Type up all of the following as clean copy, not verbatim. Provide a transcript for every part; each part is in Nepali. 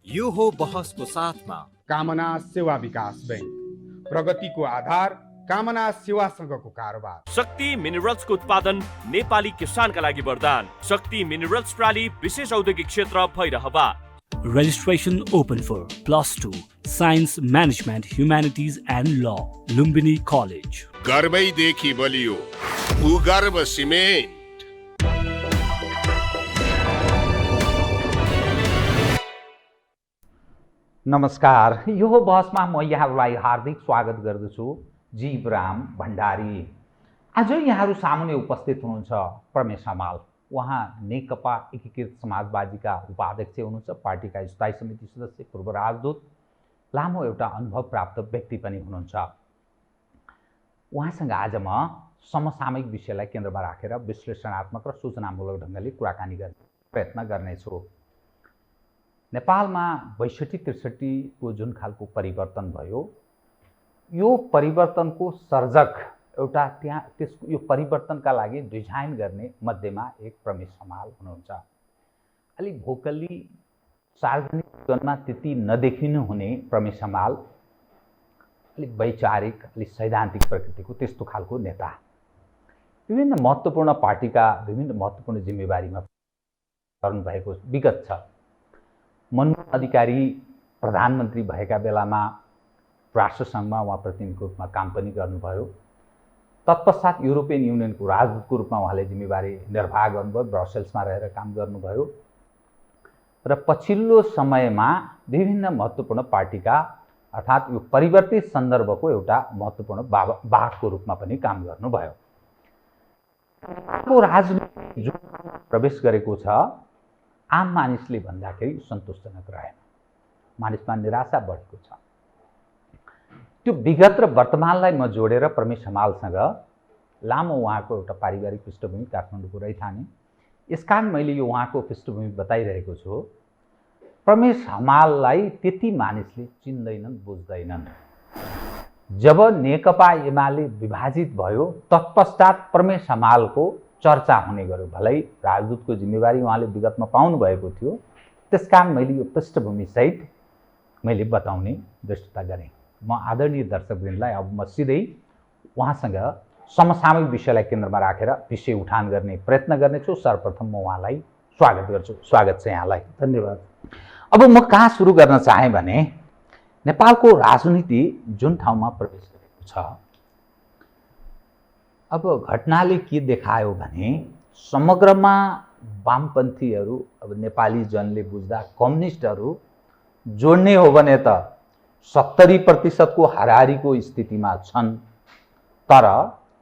यो हो बहसको साथमा कामना सेवा विकास बैंक, प्रगतिको आधार कामना सेवासँगको कारोबार। शक्ति मिनरल्सको उत्पादन नेपाली किसानका लागि वरदान। शक्ति मिनरल्स प्राली विशेष औद्योगिक क्षेत्र Bhairahawa. Registration open for +2 Science Management Humanities and Law, Lumbini College. गर्वैदेखि बलियो भूगर्भ सिमेन्ट। नमस्कार, यो बहसमा म यहाँहरूलाई हार्दिक स्वागत गर्दछु। जीवराम भण्डारी। आज यहाँहरू सामुन्ने उपस्थित हुनुहुन्छ प्रमेश हमाल। उहाँ नेकपा एकीकृत समाजवादीका उपाध्यक्ष हुनुहुन्छ, पार्टीका स्थायी समिति सदस्य, पूर्व राजदूत, लामो एउटा अनुभव प्राप्त व्यक्ति पनि हुनुहुन्छ। उहाँसँग आज म समसामयिक विषयलाई केन्द्रमा राखेर विश्लेषणात्मक र सूचनामूलक ढङ्गले कुराकानी गर्ने प्रयत्न गर्नेछु। नेपालमा 62-63 को जुन खालको परिवर्तन भयो, यो परिवर्तनको सर्जक एउटा त्यसको यो परिवर्तनका लागि डिजाइन गर्ने मध्येमा एक प्रमेश हमाल हुनुहुन्छ। अलि भोकली सार्वजनिक जीवनमा त्यति नदेखिनु हुने प्रमेश हमाल अलि वैचारिक, अलि सैद्धान्तिक प्रकृतिको त्यस्तो खालको नेता। विभिन्न महत्त्वपूर्ण पार्टीका विभिन्न महत्त्वपूर्ण जिम्मेवारीमा गर्नुभएको विगत छ। मनमोहन अधिकारी प्रधानमन्त्री भएका बेलामा राष्ट्रसङ्घमा उहाँ प्रतिनिधिको रूपमा काम पनि गर्नुभयो। तत्पश्चात युरोपियन युनियनको राजदूतको रूपमा उहाँले जिम्मेवारी निर्वाह गर्नुभयो, ब्रसेल्समा रहेर काम गर्नुभयो र पछिल्लो समयमा विभिन्न महत्त्वपूर्ण पार्टीका अर्थात् यो परिवर्तित सन्दर्भको एउटा महत्त्वपूर्ण वाहकको रूपमा पनि काम गर्नुभयो। राजनीति जुन प्रवेश गरेको छ, आम मानिसले भन्दाखेरि सन्तोषजनक रहेन। मानिसमा निराशा बढेको छ। त्यो विगत र वर्तमानलाई म जोडेर प्रमेश हमालसँग लामो उहाँको एउटा पारिवारिक पृष्ठभूमि काठमाडौँको रैथाने, यसकारण मैले यो उहाँको पृष्ठभूमि बताइरहेको छु। प्रमेश हमाललाई त्यति मानिसले चिन्दैनन्, बुझ्दैनन्। जब नेकपा एमाले विभाजित भयो, तत्पश्चात प्रमेश हमालको चर्चा हुने गर्यो। भलै राजदूतको जिम्मेवारी उहाँले विगतमा पाउनु भएको थियो, त्यसकारण मैले यो पृष्ठभूमिसहित मैले बताउने दृष्टता गरेँ। म आदरणीय दर्शकवृन्दलाई अब म सिधै उहाँसँग समसामयिक विषयलाई केन्द्रमा राखेर विषय उठान गर्ने प्रयत्न गर्नेछु। सर्वप्रथम म उहाँलाई स्वागत गर्छु। स्वागत छ यहाँलाई। धन्यवाद। अब म कहाँ सुरु गर्न चाहेँ भने, नेपालको राजनीति जुन ठाउँमा प्रवेश गरेको छ, अब घटनाले के देखायो भने समग्रमा वामपन्थीहरू, अब नेपाली जनले बुझ्दा कम्युनिस्टहरू जोड्ने हो भने त 70% को हाराहारीको स्थितिमा छन्, तर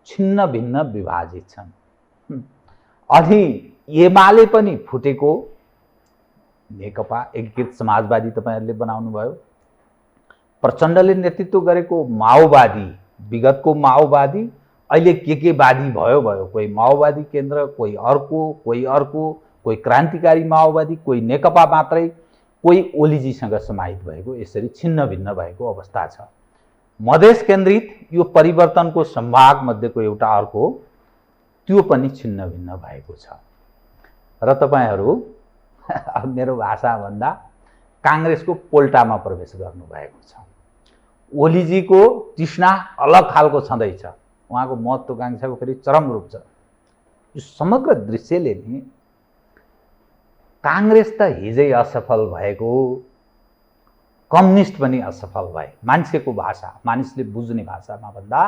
छिन्न भिन्न विभाजित छन्। अनि एमाले पनि फुटेको, नेकपा एकीकृत समाजवादी तपाईँहरूले बनाउनु भयो। प्रचण्डले नेतृत्व गरेको माओवादी, विगतको माओवादी अहिले के वादी भयो। कोही माओवादी केन्द्र, कोही अर्को, कोही क्रान्तिकारी माओवादी, कोही नेकपा मात्रै, कोही ओलीजीसँग समाहित भएको, यसरी छिन्न भिन्न भएको अवस्था छ। मधेस केन्द्रित यो परिवर्तनको सम्भाग मध्येको एउटा अर्को, त्यो पनि छिन्न भिन्न भएको छ। र तपाईँहरू अब मेरो भाषा भन्दा काङ्ग्रेसको पोल्टामा प्रवेश गर्नुभएको छ। ओलीजीको तृष्णा अलग खालको छँदैछ, उहाँको महत्त्वाकांक्षाको फेरि चरम रूप छ। यो समग्र दृश्यले नि काङ्ग्रेस त हिजै असफल भएको, कम्युनिस्ट पनि असफल भए। मान्छेको भाषा, मानिसले बुझ्ने भाषामा भन्दा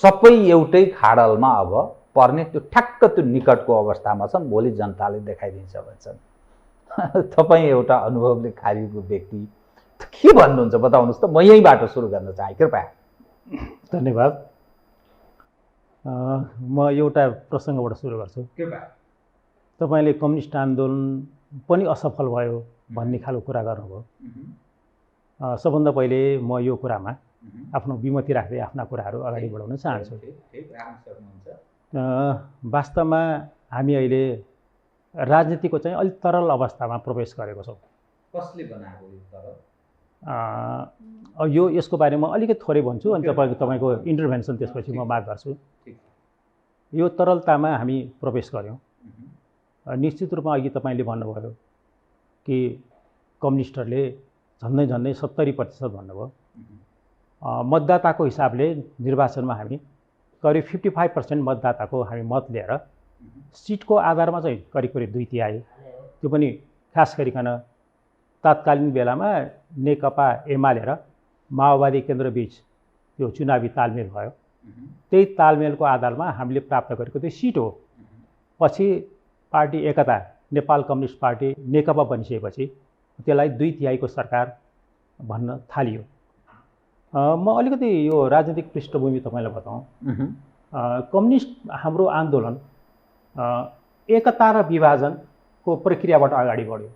सबै एउटै खाडलमा अब पर्ने, त्यो ठ्याक्क त्यो निकटको अवस्थामा छन्। भोलि जनताले देखाइदिन्छ भन्छन्। तपाईँ एउटा अनुभवले खारिएको व्यक्ति, के भन्नुहुन्छ बताउनुहोस् त। म यहीँबाट सुरु गर्न चाहे, कृपया। धन्यवाद। म एउटा प्रसङ्गबाट सुरु गर्छु। तपाईँले कम्युनिस्ट आन्दोलन पनि असफल भयो भन्ने खालको कुरा गर्नुभयो। सबभन्दा पहिले म यो कुरामा आफ्नो विमति राख्दै आफ्ना कुराहरू अगाडि बढाउन चाहन्छु। वास्तवमा हामी अहिले राजनीतिको चाहिँ अलिक तरल अवस्थामा प्रवेश गरेको छौँ। कसले बनाएको यो तरल? यो यसको बारेमा अलिकति थोरै भन्छु, अनि तपाईँको इन्टरभेन्सन त्यसपछि म बात गर्छु। यो तरलतामा हामी प्रवेश गऱ्यौँ। निश्चित रूपमा अघि तपाईँले भन्नुभयो कि कम्युनिस्टहरूले झन्डै झन्डै 70% भन्नुभयो। मतदाताको हिसाबले निर्वाचनमा हामी करिब 55% मतदाताको हामी मत लिएर सिटको आधारमा चाहिँ करिब 2/3 त्यो पनि खास गरिकन तात्कालीन बेलामा नेकपा एमाले र माओवादी केन्द्रबीच त्यो चुनावी तालमेल भयो। त्यही तालमेलको आधारमा हामीले प्राप्त गरेको त्यो सिट हो। पछि पार्टी एकता नेपाल कम्युनिस्ट पार्टी नेकपा बनिसकेपछि त्यसलाई 2/3 को सरकार भन्न थालियो। म अलिकति यो राजनीतिक पृष्ठभूमि तपाईँलाई बताउँ। कम्युनिस्ट हाम्रो आन्दोलन एकता र विभाजनको प्रक्रियाबाट अगाडि बढ्यो।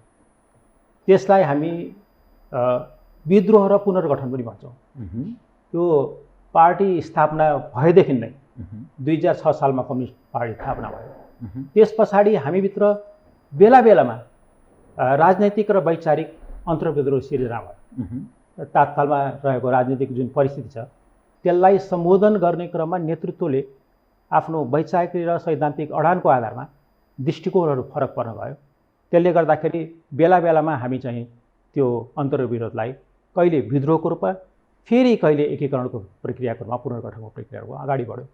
त्यसलाई हामी विद्रोह र पुनर्गठन पनि भन्छौँ। त्यो पार्टी स्थापना भएदेखि नै 2006 सालमा कम्युनिस्ट पार्टी स्थापना भयो। त्यस पछाडि हामीभित्र बेला बेलामा राजनैतिक र वैचारिक अन्तर्विद्रोह सिर्जना भयो। तात्कालमा रहेको राजनीतिक जुन परिस्थिति छ त्यसलाई सम्बोधन गर्ने क्रममा नेतृत्वले आफ्नो वैचारिक र सैद्धान्तिक अडानको आधारमा दृष्टिकोणहरू फरक पर्न गयो। त्यसले गर्दाखेरि बेला बेलामा हामी चाहिँ त्यो अन्तर्विरोधलाई कहिले विद्रोहको रूपमा फेरि कहिले एकीकरणको प्रक्रियाको रूपमा पुनर्गठनको प्रक्रियाको अगाडि बढ्यो।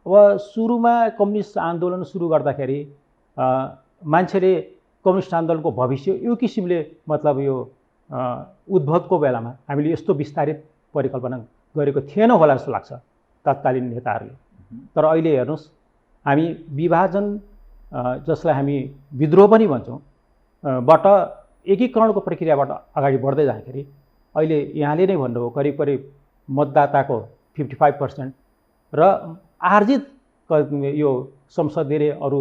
अब सुरुमा कम्युनिस्ट आन्दोलन सुरु गर्दाखेरि मान्छेले कम्युनिस्ट आन्दोलनको भविष्य यो किसिमले मतलब यो उद्भवको बेलामा हामीले यस्तो विस्तारित परिकल्पना गरेको थिएन होला जस्तो लाग्छ तत्कालीन नेताहरूले। तर अहिले हेर्नुहोस् हामी विभाजन जसलाई हामी विद्रोह पनि भन्छौँ बाट एकीकरणको प्रक्रियाबाट अगाडि बढ्दै जाँदाखेरि अहिले यहाँले नै भन्नुभयो करिब मतदाताको 55% र आर्जित यो संसदीय अरू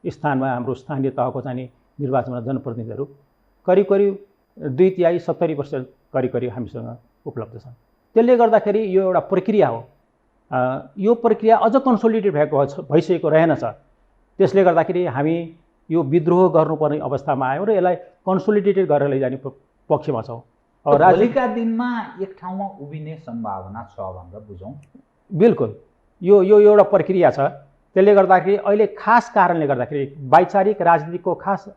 स्थानमा हाम्रो स्थानीय तहको चाहिँ निर्वाचनमा जनप्रतिनिधिहरू करिब 2/3 70% करिब हामीसँग उपलब्ध छन्। त्यसले गर्दाखेरि यो एउटा प्रक्रिया हो। यो प्रक्रिया अझ कन्सोलिडेट भइसकेको रहेनछ। त्यसले गर्दाखेरि हामी यो विद्रोह गर्नुपर्ने अवस्थामा आयौँ र यसलाई कन्सोलिडेटेड गरेर लैजाने पक्षमा छौँ। भोलिका दिनमा एक ठाउँमा उभिने सम्भावना छ भनेर बुझौँ। बिल्कुल यो एउटा प्रक्रिया छ। त्यसले गर्दाखेरि अहिले खास कारणले गर्दाखेरि वैचारिक राजनीतिको खास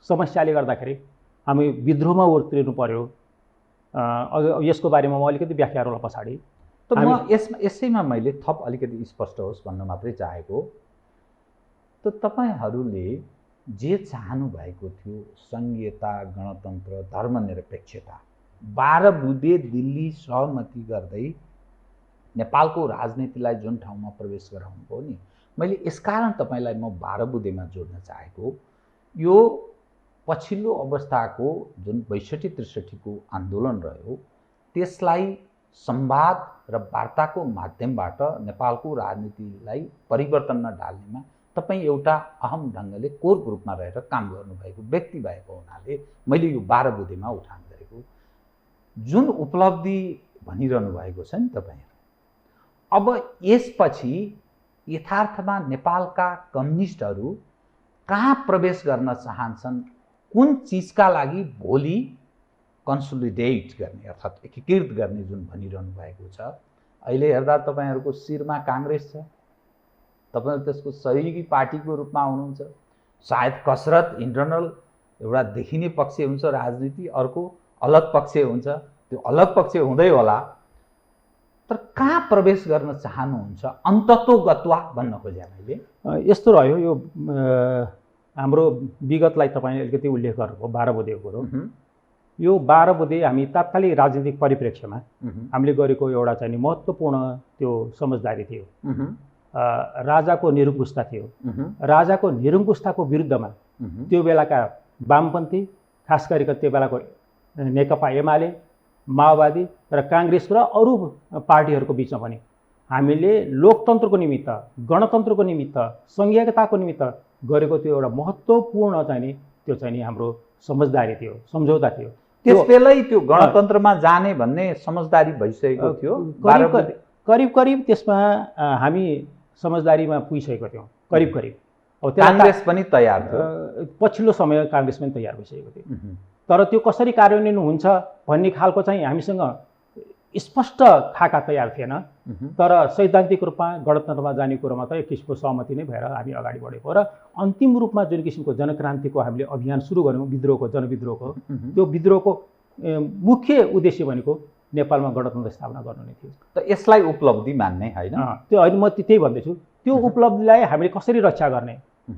समस्याले गर्दाखेरि हामी विद्रोहमा उत्रिनु पर्यो। यसको बारेमा म अलिकति व्याख्या गरौँला पछाडि। त म यसैमा मैले थप अलिकति स्पष्ट होस् भन्न मात्रै चाहेको। त तपाईहरूले जे चाहनु भएको थियो सङ्घीयता, गणतन्त्र, धर्मनिरपेक्षता 12 बुँदे दिल्ली सहमति गर्दै नेपालको राजनीतिलाई जुन ठाउँमा प्रवेश गराउनुभयो नि, मैले यसकारण तपाईँलाई म 12 बुँदेमा जोड्न चाहेको यो पछिल्लो अवस्थाको जुन 62-63 को आन्दोलन रह्यो त्यसलाई संवाद र वार्ताको माध्यमबाट नेपालको राजनीतिलाई परिवर्तनमा डाल्नेमा तपाईँ एउटा अहम ढङ्गले कोर ग्रुपमा रहेर काम गर्नुभएको व्यक्ति भएको हुनाले मैले यो 12 बुँदेमा उठान गरेको जुन उपलब्धि भनिरहनु भएको छ नि तपाईँहरू। अब यसपछि यथार्थमा नेपालका कम्युनिस्टहरू कहाँ प्रवेश गर्न चाहन्छन्, कुन चिजका लागि भोलि कन्सोलिडेट गर्ने अर्थात् एकीकृत गर्ने जुन भनिरहनु भएको छ। अहिले हेर्दा तपाईँहरूको शिरमा काङ्ग्रेस छ, तपाईँहरू त्यसको सहयोगी पार्टीको रूपमा हुनुहुन्छ। सायद कसरत इन्टरनल एउटा देखिने पक्ष हुन्छ राजनीति, अर्को अलग पक्ष हुन्छ, त्यो अलग पक्ष हुँदै होला। तर कहाँ प्रवेश गर्न चाहनुहुन्छ अन्ततोगत्वा भन्न खोजेँ मैले। यस्तो रह्यो यो हाम्रो विगतलाई तपाईँले अलिकति उल्लेख गर्नुभयो 12 बुँदेको कुरो। यो 12 बुँदे हामी तात्कालिक राजनीतिक परिप्रेक्ष्यमा हामीले गरेको एउटा चाहिँ महत्त्वपूर्ण त्यो समझदारी थियो। राजाको निरङ्कुशता थियो। राजाको निरङ्कुशताको विरुद्धमा त्यो बेलाका वामपन्थी खास गरेर त्यो बेलाको नेकपा एमाले, माओवादी र काङ्ग्रेस र अरू पार्टीहरूको बिचमा पनि हामीले लोकतन्त्रको निमित्त, गणतन्त्रको निमित्त, सङ्घीयताको निमित्त गरेको त्यो एउटा महत्त्वपूर्ण चाहिँ त्यो चाहिँ हाम्रो समझदारी थियो, सम्झौता थियो। त्यसबेलै त्यो गणतन्त्रमा जाने भन्ने समझदारी भइसकेको थियो। करिब त्यसमा हामी समझदारीमा पुगिसकेको थियौँ करिब। अब काङ्ग्रेस पनि तयार थियो। पछिल्लो समय काङ्ग्रेस पनि तयार भइसकेको थियो। तर त्यो कसरी कार्यान्वयन हुन्छ भन्ने खालको चाहिँ हामीसँग स्पष्ट खाका तयार थिएन, तर सैद्धान्तिक रूपमा गणतन्त्रमा जाने कुरोमा त एक किसिमको सहमति नै भएर हामी अगाडि बढेको र अन्तिम रूपमा जुन किसिमको जनक्रान्तिको हामीले अभियान सुरु गऱ्यौँ, विद्रोहको जनविद्रोहको, त्यो विद्रोहको मुख्य उद्देश्य भनेको नेपालमा गणतन्त्र स्थापना गर्नु नै थियो। त यसलाई उपलब्धि मान्ने होइन? त्यो होइन, म त्यही भन्दैछु। त्यो उपलब्धिलाई हामीले कसरी रक्षा गर्ने,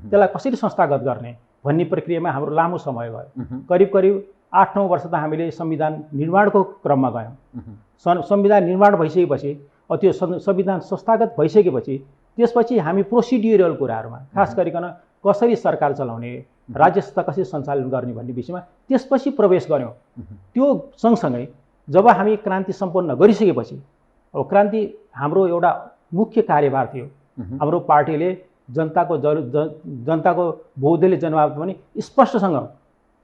त्यसलाई कसरी संस्थागत गर्ने भन्ने प्रक्रियामा हाम्रो लामो समय गयो। करिब करिब 8-9 वर्ष त हामीले संविधान निर्माणको क्रममा गयौँ। संविधान निर्माण भइसकेपछि त्यो संविधान संस्थागत भइसकेपछि त्यसपछि हामी प्रोसिड्युरल कुराहरूमा, खास गरिकन कसरी सरकार चलाउने, राज्य संस्था कसरी सञ्चालन गर्ने भन्ने विषयमा त्यसपछि प्रवेश गऱ्यौँ। त्यो सँगसँगै जब हामी क्रान्ति सम्पन्न गरिसकेपछि, अब क्रान्ति हाम्रो एउटा मुख्य कार्यभार थियो। हाम्रो पार्टीले जनताको बहुदलीय जनमानस पनि स्पष्टसँग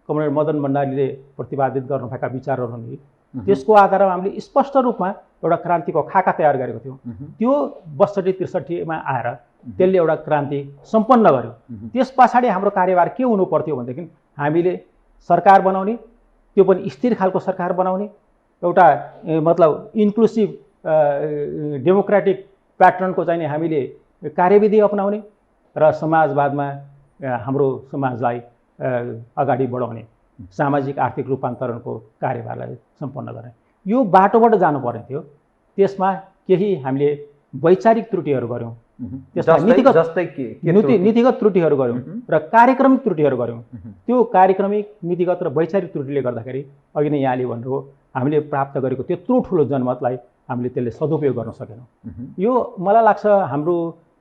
कमरेड मदन भण्डारीले प्रतिपादित गर्नुभएका विचारहरू नि त्यसको आधारमा हामीले स्पष्ट रूपमा एउटा क्रान्तिको खाका तयार गरेको थियौँ। त्यो 62-63मा आएर त्यसले एउटा क्रान्ति सम्पन्न गर्यो। त्यस पछाडि हाम्रो कार्यभार के हुनु पर्थ्यो भनेदेखि हामीले सरकार बनाउने, त्यो पनि स्थिर खालको सरकार बनाउने, एउटा मतलब इन्क्लुसिभ डेमोक्रेटिक प्याटर्नको चाहिँ हामीले कार्यविधि अपनाउने र समाजवादमा हाम्रो समाजलाई अगाडि बढाउने, सामाजिक आर्थिक रूपान्तरणको कार्यभारलाई सम्पन्न गर्ने, यो बाटोबाट जानुपर्ने थियो। त्यसमा केही हामीले वैचारिक त्रुटिहरू गऱ्यौँ, त्यसमा नीतिगत त्रुटिहरू गऱ्यौँ र कार्यक्रमिक त्रुटिहरू गऱ्यौँ। त्यो कार्यक्रमिक, नीतिगत र वैचारिक त्रुटिले गर्दाखेरि अघि नै यहाँले भन्नुभयो हामीले प्राप्त गरेको त्यत्रो ठुलो जनमतलाई हामीले त्यसले सदुपयोग गर्न सकेनौँ। यो मलाई लाग्छ हाम्रो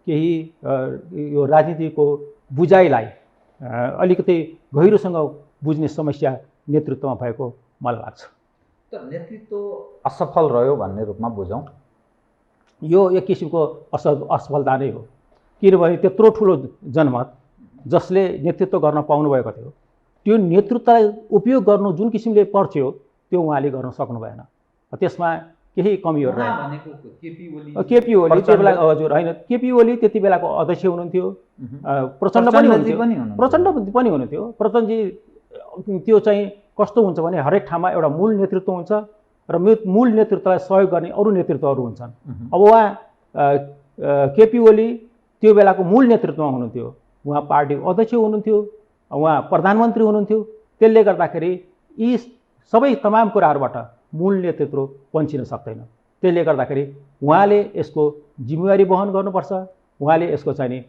केही यो राजनीतिको बुझाइलाई अलिकति गहिरोसँग बुझ्ने समस्या नेतृत्वमा भएको मलाई लाग्छ। त नेतृत्व असफल रह्यो भन्ने रूपमा बुझौँ? यो एक किसिमको असफलता नै हो, किनभने त्यत्रो ठुलो जनमत जसले नेतृत्व गर्न पाउनुभएको थियो, त्यो नेतृत्वलाई उपयोग गर्नु जुन किसिमले पर्थ्यो त्यो उहाँले गर्न सक्नु भएन। त्यसमा केही कमीहरू रहे। केपी ओली त्यो बेला, हजुर होइन, केपी ओली त्यति बेलाको अध्यक्ष हुनुहुन्थ्यो, प्रचण्ड पनि हुनुहुन्थ्यो। प्रचण्डजी त्यो चाहिँ कस्तो हुन्छ भने हरेक ठाउँमा एउटा मूल नेतृत्व हुन्छ र मूल नेतृत्वलाई सहयोग गर्ने अरू नेतृत्वहरू हुन्छन्। अब उहाँ केपी ओली त्यो बेलाको मूल नेतृत्वमा हुनुहुन्थ्यो, उहाँ पार्टीको अध्यक्ष हुनुहुन्थ्यो, उहाँ प्रधानमन्त्री हुनुहुन्थ्यो। त्यसले गर्दाखेरि यी सबै तमाम कुराहरूबाट मूल नेतृत्व पन्छिन सक्दैन। त्यसले गर्दाखेरि उहाँले यसको जिम्मेवारी वहन गर्नुपर्छ, उहाँले यसको चाहिँ नि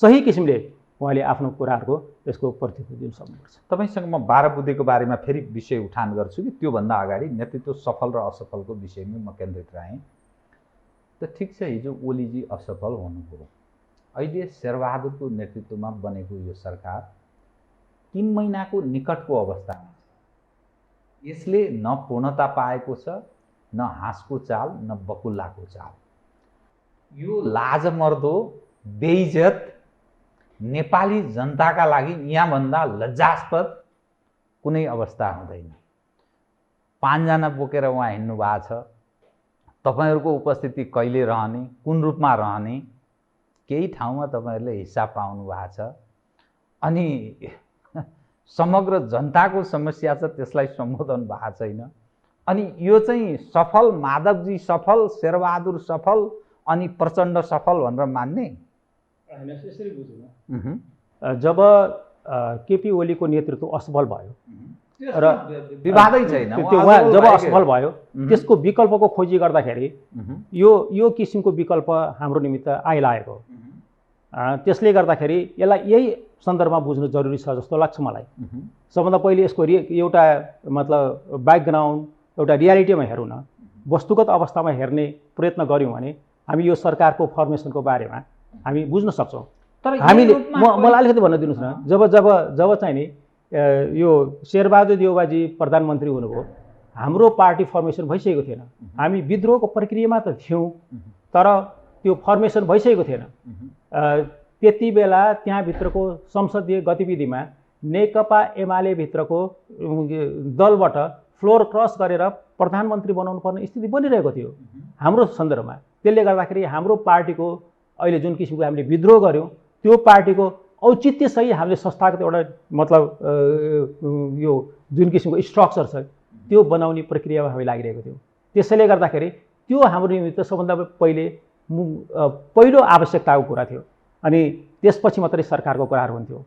सही किसिमले उहाँले आफ्नो कुराहरूको यसको प्रतिनिधित्व दिन सक्नुपर्छ। तपाईँसँग म 12 बुँदेको बारेमा फेरि विषय उठान गर्छु कि त्योभन्दा अगाडि नेतृत्व सफल र असफलको विषयमा म केन्द्रित रहेँ। त ठिक छ, हिजो ओलीजी असफल हुनुभयो, अहिले शेरबहादुरको नेतृत्वमा बनेको यो सरकार 3 महिनाको निकटको अवस्थामा छ। यसले न पूर्णता पाएको छ, न हाँसको चाल, न बकुल्लाको चाल। यो लाजमर्दो, बेइज्जत नेपाली जनताका लागि यहाँभन्दा लज्जास्पद कुनै अवस्था हुँदैन। 5 जना बोकेर उहाँ हिँड्नु भएको छ। तपाईँहरूको उपस्थिति कहिले रहने, कुन रूपमा रहने, केही ठाउँमा तपाईँहरूले हिस्सा पाउनु भएको छ। अनि समग्र जनताको समस्या छ, त्यसलाई सम्बोधन भएको छैन। अनि यो चाहिँ सफल, माधवजी सफल, शेरबहादुर सफल, अनि प्रचण्ड सफल भनेर मान्ने? जब केपी ओलीको नेतृत्व असफल भयो र विवादै छैन, उहाँ जब असफल भयो त्यसको विकल्पको खोजी गर्दाखेरि यो किसिमको विकल्प हाम्रो निमित्त आइलागेको। त्यसले गर्दाखेरि यसलाई यही सन्दर्भमा बुझ्नु जरुरी छ जस्तो लाग्छ मलाई। सबभन्दा पहिले यसको एउटा मतलब ब्याकग्राउन्ड, एउटा रियालिटीमा हेरौँ न, वस्तुगत अवस्थामा हेर्ने प्रयत्न गऱ्यौँ भने हामी यो सरकारको फर्मेसनको बारेमा हामी बुझ्न सक्छौँ। तर हामीले मलाई अलिकति भन्न दिनुहोस् न, जब चाहिँ नि यो शेरबहादुर देउवाजी प्रधानमन्त्री हुनुभयो, हाम्रो पार्टी फर्मेसन भइसकेको थिएन। हामी विद्रोहको प्रक्रियामा त थियौँ, तर त्यो फर्मेसन भइसकेको थिएन। त्यति बेला त्यहाँभित्रको संसदीय गतिविधिमा नेकपा एमाले भित्रको दलबाट फ्लोर क्रस गरेर प्रधानमन्त्री बनाउनु पर्ने स्थिति बनिरहेको थियो हाम्रो सन्दर्भमा। त्यसले गर्दाखेरि हाम्रो पार्टीको अहिले जुन किसिमको हामीले विद्रोह गऱ्यौँ, त्यो पार्टीको औचित्यसही हामीले संस्थागत एउटा मतलब यो जुन किसिमको स्ट्रक्चर छ त्यो बनाउने प्रक्रियामा हामी लागिरहेको थियौँ। त्यसैले गर्दाखेरि त्यो हाम्रो निमित्त सबभन्दा पहिलो आवश्यकताको कुरा थियो। अनि त्यसपछि मात्रै सरकारको कुराहरू हुन्थ्यो।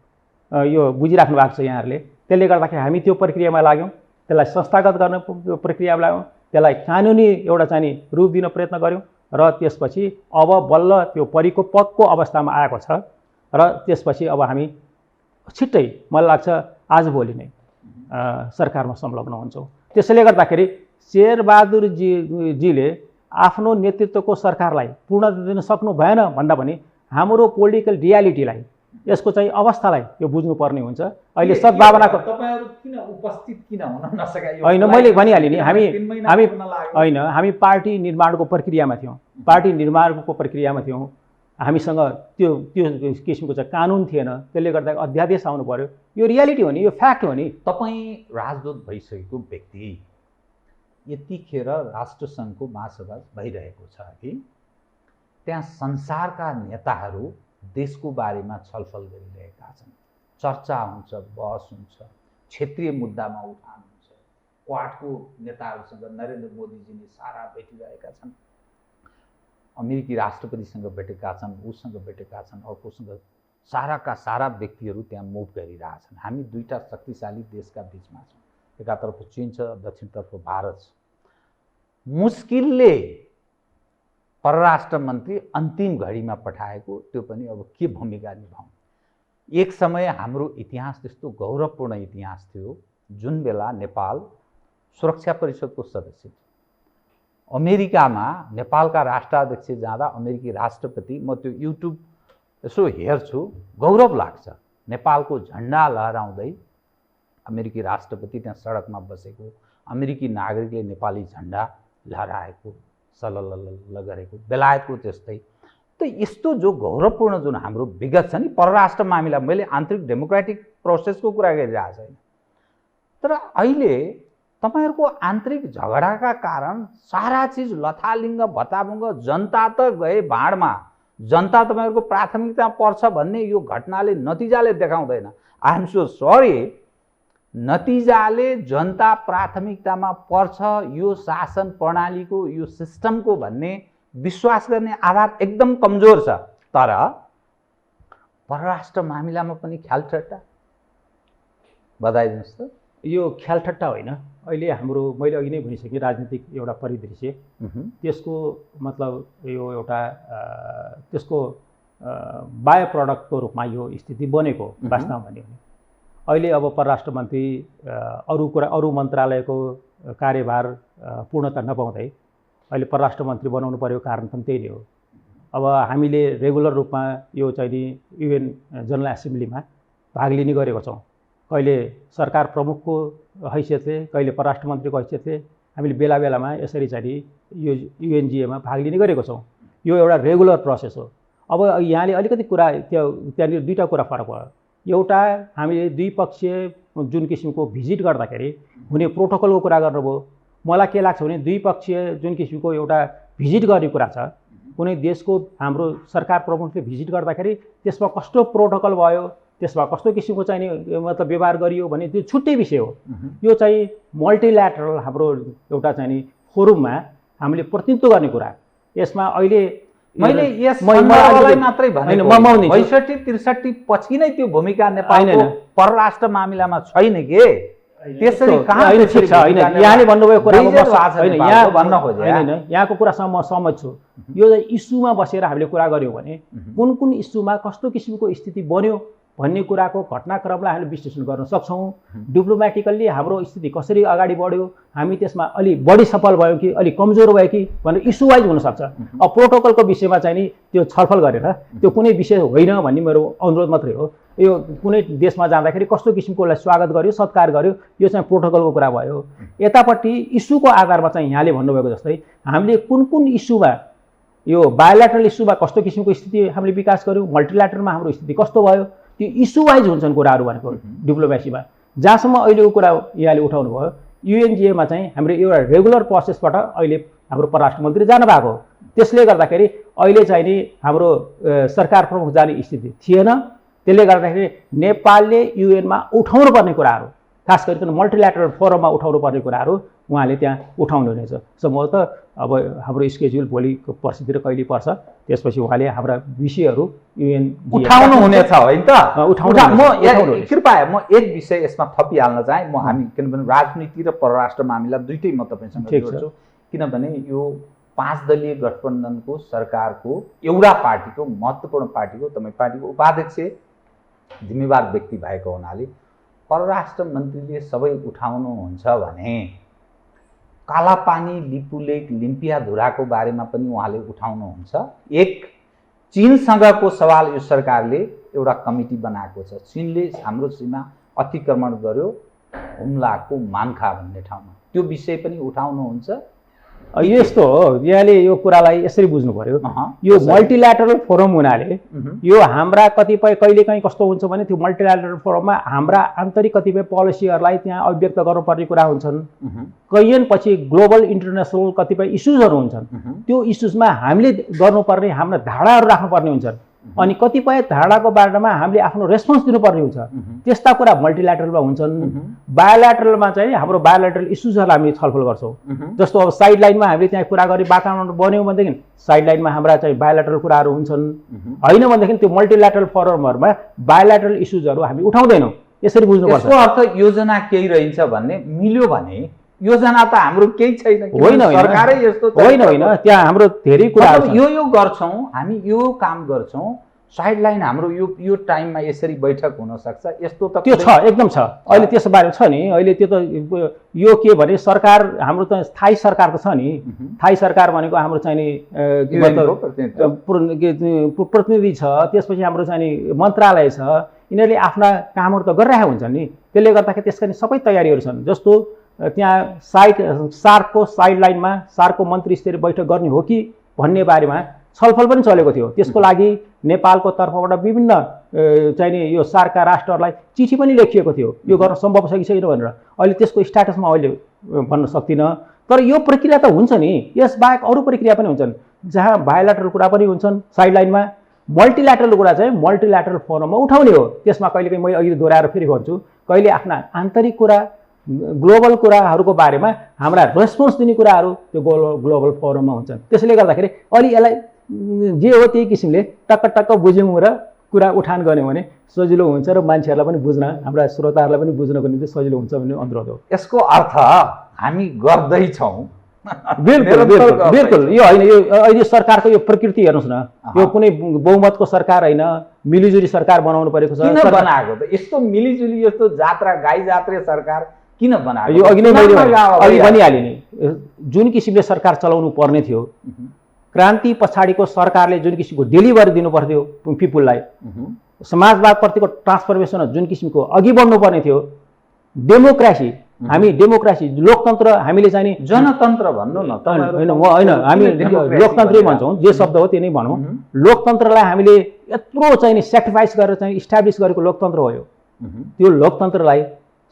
यो बुझिराख्नु भएको छ यहाँहरूले। त्यसले गर्दाखेरि हामी त्यो प्रक्रियामा लाग्यौँ, त्यसलाई संस्थागत गर्ने प्रक्रियामा लाग्यौँ, त्यसलाई कानुनी एउटा चाहिँ रूप दिन प्रयत्न गऱ्यौँ र त्यसपछि अब बल्ल त्यो परिपक्वको अवस्थामा आएको छ र त्यसपछि अब हामी छिट्टै मलाई लाग्छ आजभोलि नै सरकारमा संलग्न हुन्छौँ। त्यसैले गर्दाखेरि शेरबहादुरजीले आफ्नो नेतृत्वको सरकारलाई पूर्णता दिन सक्नु भएन भन्दा पनि हाम्रो पोलिटिकल रियालिटीलाई यसको चाहिँ अवस्थालाई यो बुझ्नुपर्ने हुन्छ। अहिले सद्भावनाको तपाईहरु किन उपस्थित किन हुन नसके? होइन, मैले भनिहालेँ नि, हामी पार्टी निर्माणको प्रक्रियामा थियौँ। पार्टी निर्माणको प्रक्रियामा थियौँ। हामीसँग त्यो किसिमको चाहिँ कानुन थिएन। त्यसले गर्दा अध्यादेश आउनु पर्यो। यो रियालिटी हो नि, यो फ्याक्ट हो नि। तपाईँ राजदूत भइसकेको व्यक्ति, यतिखेर राष्ट्रसङ्घको महासभा भइरहेको छ कि त्यहाँ संसारका नेताहरू देशको बारेमा छलफल गरिरहेका छन्। चर्चा हुन्छ, बहस हुन्छ, क्षेत्रीय मुद्दामा उठान हुन्छ। क्वाडको नेताहरूसँग नरेन्द्र मोदीजीले सारा भेटिरहेका छन्। अमेरिकी राष्ट्रपतिसँग भेटेका छन्, उसँग भेटेका छन्, अर्कोसँग साराका सारा व्यक्तिहरू त्यहाँ मुभ गरिरहेछन्। हामी दुईटा शक्तिशाली देशका बिचमा छौँ। एकातर्फ चीन छ, दक्षिणतर्फ भारत छ। मुस्किलले परराष्ट्र मन्त्री अन्तिम घडीमा पठाएको, त्यो पनि अब के भूमिका निभाउँ। एक समय हाम्रो इतिहास त्यस्तो गौरवपूर्ण इतिहास थियो जुन बेला नेपाल सुरक्षा परिषदको सदस्य थियो। अमेरिकामा नेपालका राष्ट्राध्यक्ष जाँदा अमेरिकी राष्ट्रपति, म त्यो युट्युब यसो हेर्छु, गौरव लाग्छ। नेपालको झन्डा लहराउँदै अमेरिकी राष्ट्रपति त्यहाँ सडकमा बसेको, अमेरिकी नागरिकले नेपाली झन्डा लहराएको, सलल्ल गरेको, बेलायतको त्यस्तै। त यस्तो जो गौरवपूर्ण जुन हाम्रो विगत छ नि परराष्ट्र मामिला, मैले आन्तरिक डेमोक्रेटिक प्रोसेसको कुरा गरिरहेको छैन, तर अहिले तपाईहरुको आन्तरिक झगडाका कारण सारा चीज लथालिङ्ग भत्ताभुङ्ग, जनता त गए भाँडमा, जनता तपाईहरुको प्राथमिकता पर्छ भन्ने यो घटनाले नतिजाले देखाउँदैन। आई एम सो सरी, नतिजाले जनता प्राथमिकतामा पर्छ यो शासन प्रणालीको, यो सिस्टमको भन्ने विश्वास गर्ने आधार एकदम कमजोर छ। तर परराष्ट्र मामिलामा पनि ख्यालठट्टा बताइदिनुहोस् त। यो ख्यालठट्टा होइन। अहिले हाम्रो, मैले अघि नै भनिसकेँ, राजनीतिक एउटा परिदृश्य, त्यसको मतलब यो एउटा त्यसको बायो प्रडक्टको रूपमा यो स्थिति बनेको वास्तवमा भन्यो भने। अहिले अब परराष्ट्र मन्त्री अरू मन्त्रालयको कार्यभार पूर्णता नपाउँदै अहिले परराष्ट्र मन्त्री बनाउनु पर्यो, कारण पनि त्यही नै हो। अब हामीले रेगुलर रूपमा यो चाहिँ नि युएन जनरल एसेम्ब्लीमा भाग लिने गरेको छौँ। कहिले सरकार प्रमुखको हैसियतले, कहिले परराष्ट्र मन्त्रीको हैसियतले हामीले बेला बेलामा यसरी चाहिँ यो युएनजिएमा भाग लिने गरेको छौँ। यो एउटा रेगुलर प्रोसेस हो। अब यहाँले अलिकति कुरा त्यहाँनिर दुईवटा कुरा फरक भयो। एउटा, हामीले द्विपक्षीय जुन किसिमको भिजिट गर्दाखेरि हुने प्रोटोकलको कुरा गर्नुभयो। मलाई के लाग्छ भने द्विपक्षीय जुन किसिमको एउटा भिजिट गर्ने कुरा छ, कुनै देशको हाम्रो सरकार प्रमुखले भिजिट गर्दाखेरि त्यसमा कस्तो प्रोटोकल भयो, त्यसमा कस्तो किसिमको चाहिँ मतलब व्यवहार गरियो भने त्यो छुट्टै विषय हो। यो चाहिँ मल्टिल्याटरल हाम्रो एउटा चाहिँ फोरममा हामीले प्रतिनिधित्व गर्ने कुरा। यसमा अहिले मैले यस सन्दर्भलाई मात्रै भनेको, ६५-६३ पछि नै त्यो भूमिका नेपालको परराष्ट्र मामिलामा छैन के? त्यसरी कहाँ ठिक छ? होइन, यहाँले भन्नुभयो कुरामा होइन, यहाँको कुरासँग म सहमत छु। यो इस्युमा बसेर हामीले कुरा गऱ्यौँ भने कुन कुन इस्युमा कस्तो किसिमको स्थिति बन्यो भन्ने कुराको घटनाक्रमलाई हामीले विश्लेषण गर्न सक्छौँ। डिप्लोमेटिकल्ली हाम्रो स्थिति कसरी अगाडि बढ्यो, हामी त्यसमा अलि बढी सफल भयौँ कि अलि कमजोर भयो कि भनेर इस्यु वाइज हुनसक्छ। अब प्रोटोकलको विषयमा चाहिँ नि त्यो छलफल गरेर त्यो कुनै विषय होइन भन्ने मेरो अनुरोध मात्रै हो। यो कुनै देशमा जाँदाखेरि कस्तो किसिमकोलाई स्वागत गर्यो, सत्कार गर्यो, यो चाहिँ प्रोटोकलको कुरा भयो। यतापट्टि इस्युको आधारमा चाहिँ यहाँले भन्नुभएको जस्तै हामीले कुन कुन इस्युमा, यो बायोल्याटरल इस्युमा कस्तो किसिमको स्थिति हामीले विकास गऱ्यौँ, मल्टिल्याटरलमा हाम्रो स्थिति कस्तो भयो, त्यो इस्यु वाइज हुन्छन् कुराहरू भनेको डिप्लोमेसीमा। जहाँसम्म अहिलेको कुरा यहाँले उठाउनु भयो, युएनजिएमा चाहिँ हाम्रो एउटा रेगुलर प्रोसेसबाट अहिले हाम्रो परराष्ट्र मन्त्री जानु भएको हो। त्यसले गर्दाखेरि अहिले चाहिँ नि हाम्रो सरकार प्रमुख जाने स्थिति थिएन। त्यसले गर्दाखेरि नेपालले युएनमा उठाउनु पर्ने कुराहरू, खास गरिकन मल्टिल्याटरल फोरममा उठाउनु पर्ने कुराहरू उहाँले त्यहाँ उठाउनु हुनेछ। सम्भवतः अब हाम्रो स्केड्युल भोलिको पर्सितिर कहिले पर्छ त्यसपछि उहाँले हाम्रा विषयहरू UN उठाउनु हुनेछ होइन त? उठाउनु कृपया म एक विषय यसमा थपिहाल्न चाहे। म हामी किनभने राजनीति र परराष्ट्र मामिला दुइटै म तपाईँसँग जोड्छु। किनभने यो 5 दलीय गठबन्धनको सरकारको एउटा पार्टीको महत्त्वपूर्ण पार्टीको तपाईँ पार्टीको उपाध्यक्ष जिम्मेवार व्यक्ति भएको हुनाले परराष्ट्र मन्त्रीले सबै उठाउनुहुन्छ भने कालापानी, लिपुलेक, लिम्पियाधुराको बारेमा पनि उहाँले उठाउनुहुन्छ। एक चीनसँगको सवाल यो सरकारले एउटा कमिटी बनाएको छ। चीनले हाम्रो सीमा अतिक्रमण गर्यो हुम्लाको मान्खा भन्ने ठाउँमा, त्यो विषय पनि उठाउनुहुन्छ। यस्तो हो, यहाँले यो कुरालाई यसरी बुझ्नु पर्यो। यो मल्टिल्याटरल फोरम हुनाले यो हाम्रा कतिपय कहिलेकाहीँ कस्तो हुन्छ भने त्यो मल्टिल्याटरल फोरममा हाम्रा आन्तरिक कतिपय पोलिसीहरूलाई त्यहाँ अभिव्यक्त गर्नुपर्ने कुरा हुन्छन्। पछि ग्लोबल इन्टरनेसनल कतिपय इस्युजहरू हुन्छन्। त्यो इस्युजमा हामीले गर्नुपर्ने हाम्रा धारणाहरू राख्नुपर्ने हुन्छन् अनि कतिपय धारणाको बारेमा हामीले आफ्नो रेस्पोन्स दिनुपर्ने हुन्छ। त्यस्ता कुरा मल्टिल्याटरलमा हुन्छन्। बायोल्याटरलमा चाहिँ हाम्रो बायोल्याटरल इस्युजहरूलाई हामीले छलफल गर्छौँ। जस्तो अब साइड लाइनमा हामीले त्यहाँ कुरा गर्ने वातावरण बन्यो भनेदेखि साइड लाइनमा हाम्रा चाहिँ बायोल्याटरल कुराहरू हुन्छन्। होइन भनेदेखि त्यो मल्टिल्याटरल फोरमहरूमा बायोल्याटरल इस्युजहरू हामी उठाउँदैनौँ। यसरी बुझ्नुपर्छ। यसको अर्थ योजना केही रहन्छ भन्ने मिल्यो भने योजना त हाम्रो केही छैन। होइन सरकारै यस्तो होइन त्यहाँ हाम्रो धेरै कुराहरू यो गर्छौँ हामी, यो काम गर्छौँ। साइड लाइन हाम्रो यो टाइममा यसरी बैठक हुन सक्छ यस्तो त त्यो छ, एकदम छ। अहिले त्यसको बारेमा छ नि। अहिले त्यो त यो के भने सरकार हाम्रो त स्थायी सरकारको छ नि। स्थायी सरकार भनेको हाम्रो चाहिँ नि प्रतिनिधि छ, त्यसपछि हाम्रो चाहिँ नि मन्त्रालय छ। यिनीहरूले आफ्ना कामहरू त गरिरहेका हुन्छन् नि। त्यसले गर्दाखेरि त्यसका नि सबै तयारीहरू छन्। जस्तो त्यहाँ सार्कको साइड लाइनमा सार्कको मन्त्री स्तरीय बैठक गर्ने हो कि भन्ने बारेमा छलफल पनि चलेको थियो। त्यसको लागि नेपालको तर्फबाट विभिन्न चाहिँ नि यो सार्कका राष्ट्रहरूलाई चिठी पनि लेखिएको थियो यो गर्न सम्भव छ कि छैन भनेर। अहिले त्यसको स्ट्याटसमा अहिले भन्न सक्दिनँ। तर यो प्रक्रिया त हुन्छ नि। यसबाहेक अरू प्रक्रिया पनि हुन्छन् जहाँ बायोल्याटरल कुरा पनि हुन्छन् साइड लाइनमा। मल्टिल्याटरल कुरा चाहिँ मल्टिल्याटरल फोरममा उठाउने हो। त्यसमा कहिलेकाहीँ मैले अहिले दोहोऱ्याएर फेरि भन्छु, कहिले आफ्ना आन्तरिक कुरा ग्लोबल कुराहरूको बारेमा हाम्रा रेस्पोन्स दिने कुराहरू त्यो ग्लोबल फोरममा हुन्छन्। त्यसले गर्दाखेरि अलि यसलाई जे हो त्यही किसिमले टक्क टक्क बुझ्यौँ र कुरा उठान गऱ्यौँ भने सजिलो हुन्छ र मान्छेहरूलाई पनि बुझ्न, हाम्रा श्रोताहरूलाई पनि बुझ्नको निम्ति सजिलो हुन्छ भन्ने अनुरोध हो। यसको अर्थ हामी गर्दैछौँ। बिल्कुल बिल्कुल बिल्कुल। यो होइन, यो अहिले सरकारको यो प्रकृति हेर्नुहोस् न। यो कुनै बहुमतको सरकार होइन, मिलिजुली सरकार बनाउनु परेको छ। किन बनाएको त यस्तो मिलिजुली, यस्तो जात्रा गाई जात्रे सरकार किन बनाएको? यो अघि नै मैले भनिहालेँ नि, जुन किसिमले सरकार चलाउनु पर्ने थियो, क्रान्ति पछाडिको सरकारले जुन किसिमको डेलिभरी दिनु पर्थ्यो पिपुललाई, समाजवादप्रतिको ट्रान्सफर्मेसन जुन किसिमको अघि बढ्नुपर्ने थियो, डेमोक्रेसी हामी डेमोक्रेसी लोकतन्त्र हामीले चाहिँ नि जनतन्त्र भन्नु न होइन होइन हामी लोकतन्त्रै भन्छौँ, जे शब्द हो त्यो नै भनौँ। लोकतन्त्रलाई हामीले यत्रो चाहिँ नि सेक्रिफाइस गरेर चाहिँ इस्टाब्लिस गरेको लोकतन्त्र हो यो। त्यो लोकतन्त्रलाई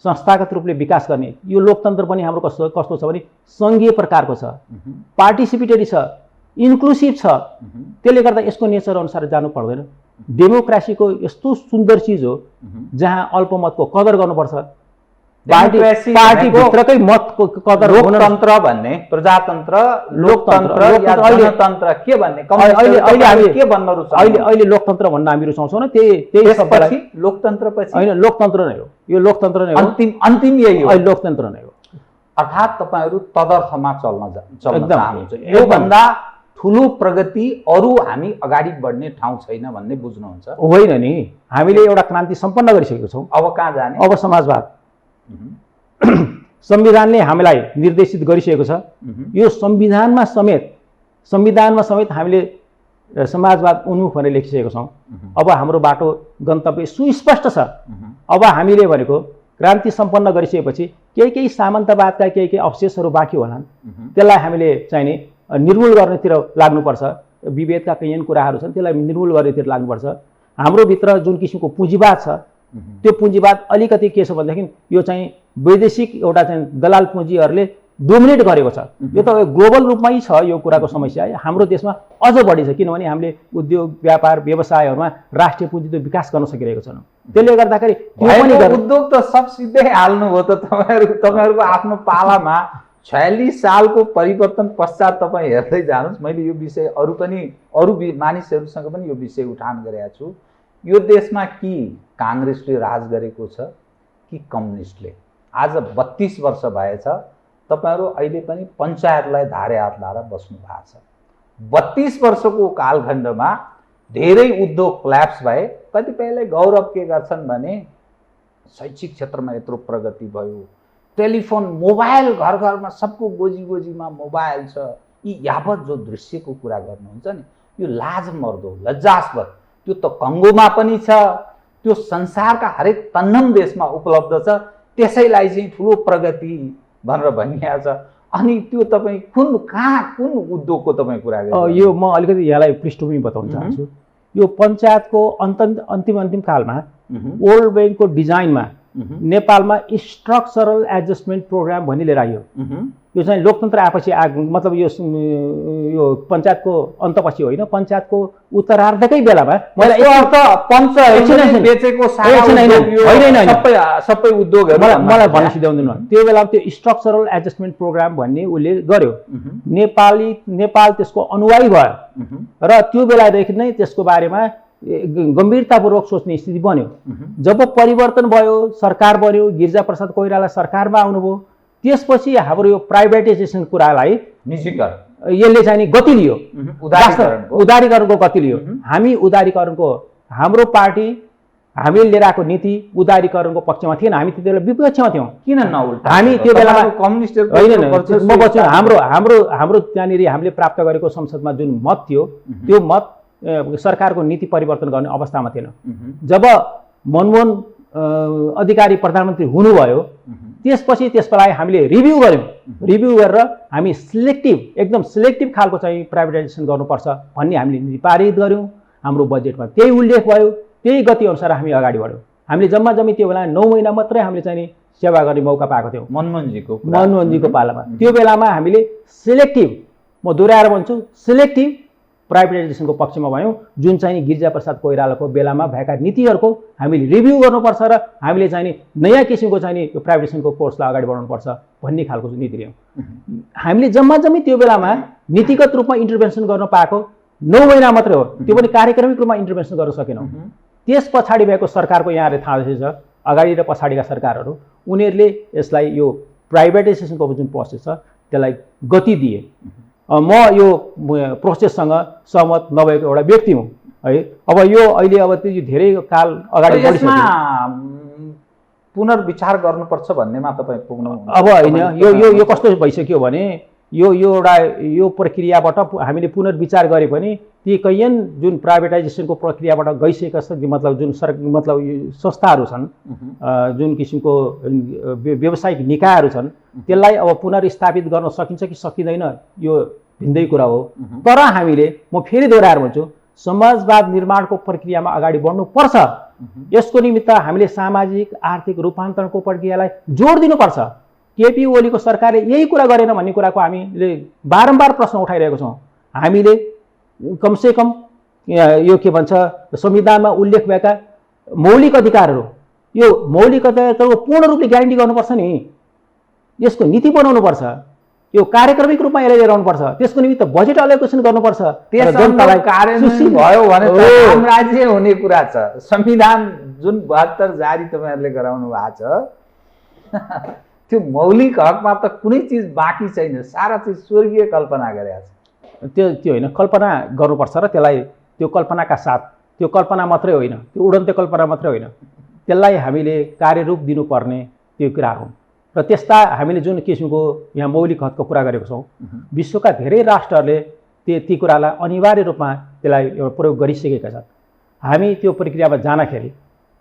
संस्थागत रूपले विकास गर्ने यो लोकतन्त्र पनि हाम्रो कस्तो छ भने सङ्घीय प्रकारको छ, पार्टिसिपेटरी छ, इन्क्लुसिभ छ। त्यसले गर्दा यसको नेचर अनुसार जानु पर्दैन। डेमोक्रेसीको यस्तो सुन्दर चिज हो जहाँ अल्पमतको कदर गर्नुपर्छ। पार्टीभित्रकै मतको कदर। लोकतन्त्र भन्ने प्रजातन्त्र, लोकतन्त्र या जनतन्त्र के भन्ने के भन्न रुचाउँछौँ? अहिले लोकतन्त्र भन्न हामी रुचाउँछौँ न। त्यही शब्दलाई लोकतन्त्र पछि होइन, लोकतन्त्र नै हो यो। लोकतन्त्र नै हो, अन्तिम यही हो। लोकतन्त्र नै हो। अर्थात् तपाईँहरू तदर्थमा चल्न चाहनुहुन्छ। योभन्दा ठुलो प्रगति अरू हामी अगाडि बढ्ने ठाउँ छैन भन्ने बुझ्नुहुन्छ? होइन नि, हामीले एउटा क्रान्ति सम्पन्न गरिसकेको छौँ। अब कहाँ जाने? अब समाजवाद। संविधानले हामीलाई निर्देशित गरिसकेको छ। यो संविधानमा समेत हामीले समाजवाद उन्मुख भनेर लेखिसकेको छौँ। अब हाम्रो बाटो गन्तव्य सुस्पष्ट छ। अब हामीले भनेको क्रान्ति सम्पन्न गरिसकेपछि केही सामन्तवादका केही अवशेषहरू बाँकी होलान्, त्यसलाई हामीले चाहिने निर्मूल गर्नेतिर लाग्नुपर्छ। विभेदका केही कुराहरू छन्, त्यसलाई निर्मूल गर्नेतिर लाग्नुपर्छ। हाम्रो भित्र जुन किसिमको पुँजीवाद छ त्यो पुँजीवाद अलिकति के छ भनेदेखि यो चाहिँ वैदेशिक एउटा चाहिँ दलाल पुँजीहरूले डोमिनेट गरेको छ। यो त ग्लोबल रूपमै छ यो कुराको समस्या। हाम्रो देशमा अझ बढी छ किनभने हामीले उद्योग व्यापार व्यवसायहरूमा राष्ट्रिय पुँजी त विकास गर्न सकिरहेको छैनौँ। त्यसले गर्दाखेरि उद्योग त सब सिधै हाल्नुभयो त तपाईँहरूको आफ्नो पालामा। 46 सालको परिवर्तन पश्चात तपाईँ हेर्दै जानुहोस्। मैले यो विषय अरू मानिसहरूसँग पनि यो विषय उठान गरेका छु। यो देशमा कि काङ्ग्रेसले राज गरेको छ कि कम्युनिस्टले। आज 32 वर्ष भएछ तपाईँहरू अहिले पनि पञ्चायतलाई धारे हात लाएर बस्नु भएको छ। 32 वर्षको कालखण्डमा धेरै उद्योग क्ल्याप्स भए। कतिपयले गौरव के गर्छन् भने शैक्षिक क्षेत्रमा यत्रो प्रगति भयो, टेलिफोन मोबाइल घर घरमा सबको गोजी गोजीमा मोबाइल छ। यी यावत जो दृश्यको कुरा गर्नुहुन्छ नि यो लाज मर्दो लज्जास्पद। त्यो त कङ्गोमा पनि छ, त्यो संसारका हरेक तन्नम देशमा उपलब्ध छ। त्यसैलाई चाहिँ ठुलो प्रगति भनेर भनिएको छ। अनि त्यो तपाईँ कुन उद्योगको तपाईँ कुरा गर्नु? यो म अलिकति यहाँलाई पृष्ठभूमि बताउन चाहन्छु। यो पञ्चायतको अन्तिम कालमा वर्ल्ड ब्याङ्कको डिजाइनमा नेपालमा स्ट्रक्चरल एडजस्टमेन्ट प्रोग्राम भन्ने लिएर आयो। यो चाहिँ लोकतन्त्र आएपछि मतलब यो पञ्चायतको अन्तपछि होइन, पञ्चायतको उत्तरार्धकै बेलामा सबै उद्योगहरू मलाई भन्न सिध्याउँदैन। त्यो बेलामा त्यो स्ट्रक्चरल एडजस्टमेन्ट प्रोग्राम भन्ने उसले गर्यो। नेपाल त्यसको अनुयायी भयो र त्यो बेलादेखि नै त्यसको बारेमा गम्भीरतापूर्वक सोच्ने स्थिति बन्यो। जब परिवर्तन भयो, सरकार बन्यो, गिरिजाप्रसाद कोइराला सरकारमा आउनुभयो, त्यसपछि हाम्रो यो प्राइभेटाइजेसन कुरालाई यसले चाहिँ गति लियो, उदारीकरणको गति लियो। हामी उदारीकरणको हाम्रो पार्टी हामीले लिएर आएको नीति उदारीकरणको पक्षमा थिएन, हामी त्यति बेला विपक्षमा थियौँ। किन नउल्टा? हामी त्यो बेलामा कम्युनिस्टहरू होइन, म बच्छु। हाम्रो त्यहाँनिर हामीले प्राप्त गरेको संसदमा जुन मत थियो त्यो मत सरकारको नीति परिवर्तन गर्ने अवस्थामा थिएन। जब मनमोहन अधिकारी प्रधानमन्त्री हुनुभयो त्यसपछि त्यसलाई हामीले रिभ्यू गऱ्यौँ। रिभ्यू गरेर हामी एकदम सिलेक्टिभ खालको चाहिँ प्राइभेटाइजेसन गर्नुपर्छ भन्ने हामीले नीति पारित गऱ्यौँ। हाम्रो बजेटमा त्यही उल्लेख भयो, त्यही गति अनुसार हामी अगाडि बढ्यौँ। हामीले जम्मा त्यो बेला 9 महिना मात्रै हामीले चाहिँ सेवा गर्ने मौका पाएको थियौँ मनमोहनजीको पालामा। त्यो बेलामा हामीले सिलेक्टिभ, म दोहोऱ्याएर भन्छु, सिलेक्टिभ प्राइभेटाइजेसनको पक्षमा भयौँ। जुन चाहिँ गिरिजाप्रसाद कोइरालाको बेलामा भएका नीतिहरूको हामीले रिभ्यू गर्नुपर्छ र हामीले चाहिँ नयाँ किसिमको चाहिँ यो प्राइभेटाइजेसनको कोर्सलाई अगाडि बढाउनुपर्छ भन्ने खालको नीति लियौँ। हामीले जम्मा त्यो बेलामा नीतिगत रूपमा इन्टरभेन्सन गर्न पाएको 9 महिना मात्रै हो, त्यो पनि कार्यक्रमिक रूपमा इन्टरभेन्सन गर्न सकेनौँ। त्यस पछाडि भएको सरकारको यहाँले थाहा छ, अगाडि र पछाडिका सरकारहरू उनीहरूले यसलाई यो प्राइभेटाइजेसनको जुन प्रोसेस छ त्यसलाई गति दिए। म यो प्रोसेससँग सहमत नभएको एउटा व्यक्ति हुँ है। अब यो अहिले त्यो धेरै काल अगाडि बढिसक्यो, पुनर्विचार गर्नुपर्छ भन्नेमा तपाईँ पुग्नु अब होइन। यो कस्तो भइसक्यो भने यो प्रक्रियाबाट हामीले पुनर्विचार गरे पनि ती कैयन जुन प्राइभेटाइजेसनको प्रक्रियाबाट गइसकेका छन्, मतलब संस्थाहरू छन्, जुन किसिमको व्यावसायिक निकायहरू छन्, त्यसलाई अब पुनर्स्थापित गर्न सकिन्छ कि सकिँदैन यो भिन्दै कुरा हो। तर हामीले, म फेरि दोहोऱ्याएर भन्छु, समाजवाद निर्माणको प्रक्रियामा अगाडि बढ्नुपर्छ। यसको निमित्त हामीले सामाजिक आर्थिक रूपान्तरणको प्रक्रियालाई जोड दिनुपर्छ। केपी ओलीको सरकारले यही कुरा गरेन भन्ने कुराको हामीले बारम्बार प्रश्न उठाइरहेको छौँ। हामीले कमसेकम यो के भन्छ संविधानमा उल्लेख भएका मौलिक अधिकारहरू, यो मौलिक अधिकारको पूर्ण रूपले ग्यारेन्टी गर्नुपर्छ नि। यसको नीति बनाउनुपर्छ, यो कार्यक्रमिक रूपमा यसलाई लिएर आउनुपर्छ, त्यसको निमित्त बजेट एलोकेसन गर्नुपर्छ। जनतालाई कार्यान्वयन भयो भने त राज्य हुने कुरा छ। संविधान जुन 72 जारी तपाईँहरूले गराउनु भएको छ त्यो मौलिक हकमा त कुनै चिज बाँकी छैन, सारा चिज स्वर्गीय कल्पना गरेको छ। त्यो होइन, कल्पना गर्नुपर्छ र त्यसलाई त्यो कल्पनाका साथ, त्यो कल्पना मात्रै होइन, त्यो उडन्ते कल्पना मात्रै होइन, त्यसलाई हामीले कार्यरूप दिनुपर्ने त्यो कुरा हो। र त्यस्ता हामीले जुन किसिमको यहाँ मौलिक हकको कुरा गरेको छौँ, विश्वका धेरै राष्ट्रहरूले ती कुरालाई अनिवार्य रूपमा त्यसलाई प्रयोग गरिसकेका छन्। हामी त्यो प्रक्रियामा जाँदाखेरि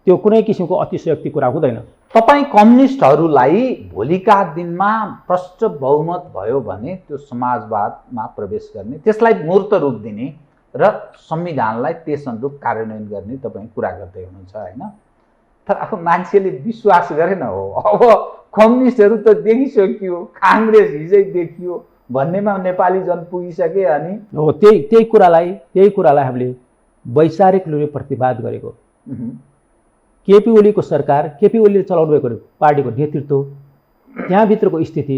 त्यो कुनै किसिमको अतिशयोक्ति कुरा हुँदैन। तपाईँ कम्युनिस्टहरूलाई भोलिका दिनमा प्रष्ट बहुमत भयो भने त्यो समाजवादमा प्रवेश गर्ने, त्यसलाई मूर्त रूप दिने र संविधानलाई त्यस अनुरूप कार्यान्वयन गर्ने तपाईँ कुरा गर्दै हुनुहुन्छ होइन। तर अब मान्छेले विश्वास गरेन हो। अब कम्युनिस्टहरू त देखिसकियो, काङ्ग्रेस हिजै देखियो भन्नेमा नेपाली जन पुगिसके। अनि हो त्यही कुरालाई हामीले वैचारिक रूपले प्रतिवाद गरेको। केपी ओलीको सरकार, केपी ओलीले चलाउनु भएको पार्टीको नेतृत्व, त्यहाँभित्रको स्थिति,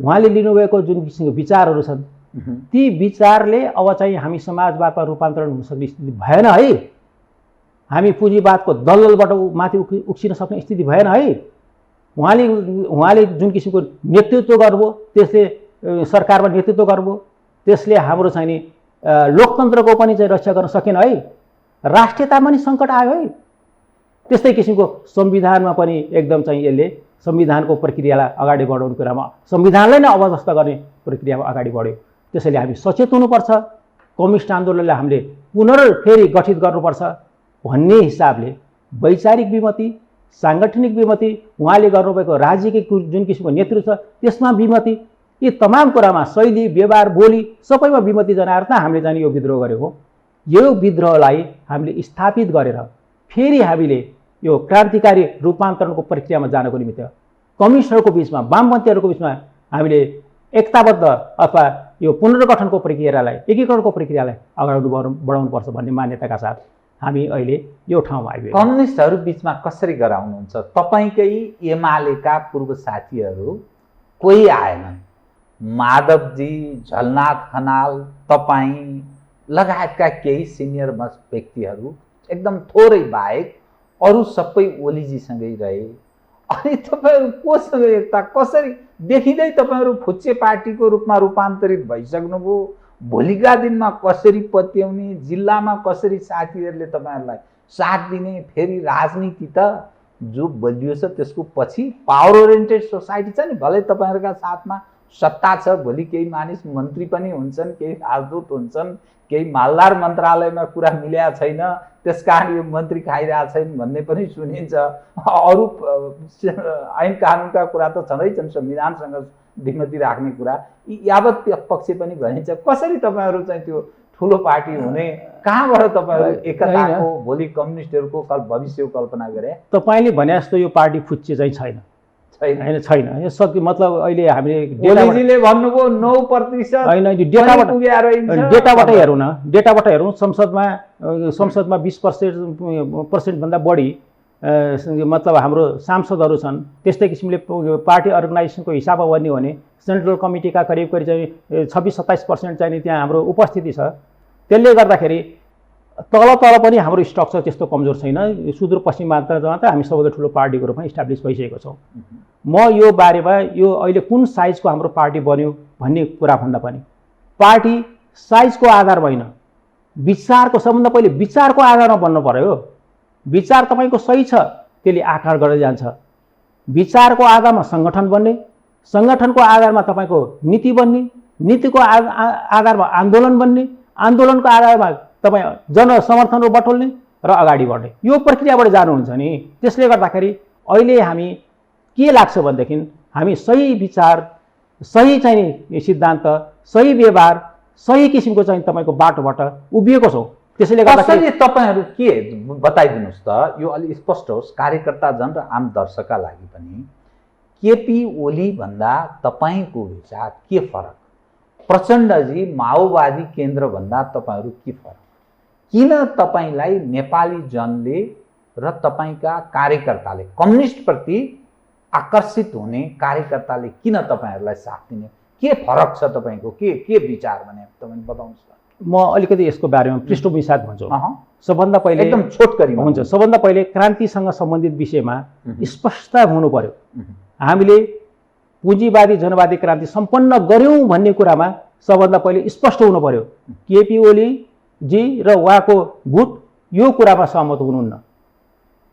उहाँले लिनुभएको जुन किसिमको विचारहरू छन्, ती विचारले अब चाहिँ हामी समाजवादमा रूपान्तरण हुन सक्ने स्थिति भएन है। हामी पुँजीवादको दलदलबाट माथि उक्सिन सक्ने स्थिति भएन है। उहाँले जुन किसिमको नेतृत्व गर्नुभयो, त्यसले सरकारमा नेतृत्व गर्नुभयो, त्यसले हाम्रो चाहिँ नि लोकतन्त्रको पनि चाहिँ रक्षा गर्न सकेन है। राष्ट्रियतामा पनि सङ्कट आयो है। त्यस्तै किसिमको संविधानमा पनि एकदम चाहिँ यसले संविधानको प्रक्रियालाई अगाडि बढाउने कुरामा संविधानलाई नै अवदस्त गर्ने प्रक्रियामा अगाडि बढ्यो। त्यसैले हामी सचेत हुनुपर्छ। कम्युनिस्ट आन्दोलनलाई हामीले पुनर्फेरि गठित गर्नुपर्छ भन्ने हिसाबले वैचारिक विमति, साङ्गठनिक विमति, उहाँले गर्नुभएको राज्यकै जुन किसिमको नेतृत्व छ त्यसमा विमति, यी तमाम कुरामा शैली, व्यवहार, बोली सबैमा विमति जनाएर त हामीले चाहिँ यो विद्रोह गरेको। यो विद्रोहलाई हामीले स्थापित गरेर फेरि हामीले यो क्रान्तिकारी रूपान्तरणको प्रक्रियामा जानको निमित्त कम्युनिस्टहरूको बिचमा, वामपन्थीहरूको बिचमा हामीले एकताबद्ध अथवा यो पुनर्गठनको प्रक्रियालाई, एकीकरणको प्रक्रियालाई अगाडि बढाउनुपर्छ भन्ने मान्यताका साथ हामी अहिले यो ठाउँमा आइपुग्यौँ। कम्युनिस्टहरू बिचमा कसरी गराउनुहुन्छ? तपाईँकै एमालेका पूर्व साथीहरू कोही आएनन्, माधवजी, झलनाथ खनाल, तपाईँ लगायतका केही सिनियर व्यक्तिहरू एकदम थोरै बाहेक अरू सबै ओलीजीसँगै रहे। अनि तपाईँहरू कोसँग एकता, कसरी देखिँदै तपाईँहरू फुच्चे पार्टीको रूपमा रूपान्तरित भइसक्नुभयो? भोलिका दिनमा कसरी पत्याउने, जिल्लामा कसरी साथीहरूले तपाईँहरूलाई साथ दिने? फेरि राजनीति त जो बलियो छ त्यसको पछि पावर ओरिएन्टेड सोसाइटी छ नि, भलै तपाईँहरूका साथमा सत्ता छ, भोलि केही मानिस मन्त्री पनि हुन्छन्, केही राजदूत हुन्छन्, केही मालदार मन्त्रालयमा कुरा मिलेका छैन, त्यस कारण यो मन्त्री खाइरहेको छैन भन्ने पनि सुनिन्छ। अरू ऐन कानुनका कुरा त छँदैछन्, संविधानसँग विमति राख्ने कुरा यावत पक्ष पनि भनिन्छ। कसरी तपाईँहरू चाहिँ त्यो ठुलो पार्टी हुने, कहाँबाट तपाईँहरू एकताको भोलि कम्युनिस्टहरूको भविष्यको कल्पना गरे? तपाईँले भने जस्तो यो पार्टी फुच्चे चाहिँ छैन, होइन छैन। यो सबै मतलब अहिले हामीले ओलीजीले भन्नुभयो 9% होइन, डेटाबाटै हेरौँ न, डेटाबाट हेरौँ। संसदमा 20% भन्दा बढी मतलब हाम्रो सांसदहरू छन्। त्यस्तै किसिमले पार्टी अर्गनाइजेसनको हिसाबमा भन्ने हो भने सेन्ट्रल कमिटीका करिब चाहिँ 26-27% चाहिँ त्यहाँ हाम्रो उपस्थिति छ। त्यसले गर्दाखेरि तल पनि हाम्रो स्ट्रक्चर त्यस्तो कमजोर छैन। सुदूरपश्चिमाञ्चलमा त हामी सबैले ठुलो पार्टीको रूपमा इस्टाब्लिस भइसकेको छौँ। म यो बारेमा यो अहिले कुन साइजको हाम्रो पार्टी बन्यो भन्ने कुरा भन्दा पनि पार्टी साइजको आधारमा होइन, विचारको, सबभन्दा पहिले विचारको आधारमा बन्नु पर्यो। विचार तपाईँको सही छ, त्यसले आकार गर्दै जान्छ। विचारको आधारमा सङ्गठन बन्ने, सङ्गठनको आधारमा तपाईँको नीति बन्ने, नीतिको आधारमा आन्दोलन बन्ने, आन्दोलनको आधारमा तपाईँ जनसमर्थनहरू बटुल्ने र अगाडि बढ्ने, यो प्रक्रियाबाट जानुहुन्छ नि। त्यसले गर्दाखेरि अहिले हामी के लाग्छ भनेदेखि हामी सही विचार, सही चाहिँ सिद्धान्त, सही व्यवहार, सही किसिमको चाहिँ तपाईँको बाटोबाट उभिएको छौँ। त्यसैले गर्दाखेरि तपाईँहरू के बताइदिनुहोस् त, यो अलि स्पष्ट होस् कार्यकर्ता जन र आम दर्शकका लागि पनि। केपी ओली भन्दा तपाईँको विचार के फरक? प्रचण्डजी माओवादी केन्द्र भन्दा तपाईँहरू के फरक? किन तपाईँलाई नेपाली जनले र तपाईँका कार्यकर्ताले, कम्युनिस्टप्रति आकर्षित हुने कार्यकर्ताले किन तपाईँहरूलाई साथ दिने? के फरक छ तपाईँको? के विचार भने तपाईँले बताउनुहोस् त। म अलिकति यसको बारेमा पृष्ठभूमि साथ भन्छु। सबभन्दा पहिले एकदम छोटकरी हुन्छ। सबभन्दा पहिले क्रान्तिसँग सम्बन्धित विषयमा स्पष्टता हुनु पर्यो। हामीले पुँजीवादी जनवादी क्रान्ति सम्पन्न गर्यौँ भन्ने कुरामा सबभन्दा पहिले स्पष्ट हुनु पर्यो। केपी ओलीजी र उहाँको गुट यो कुरामा सहमत हुनुहुन्न।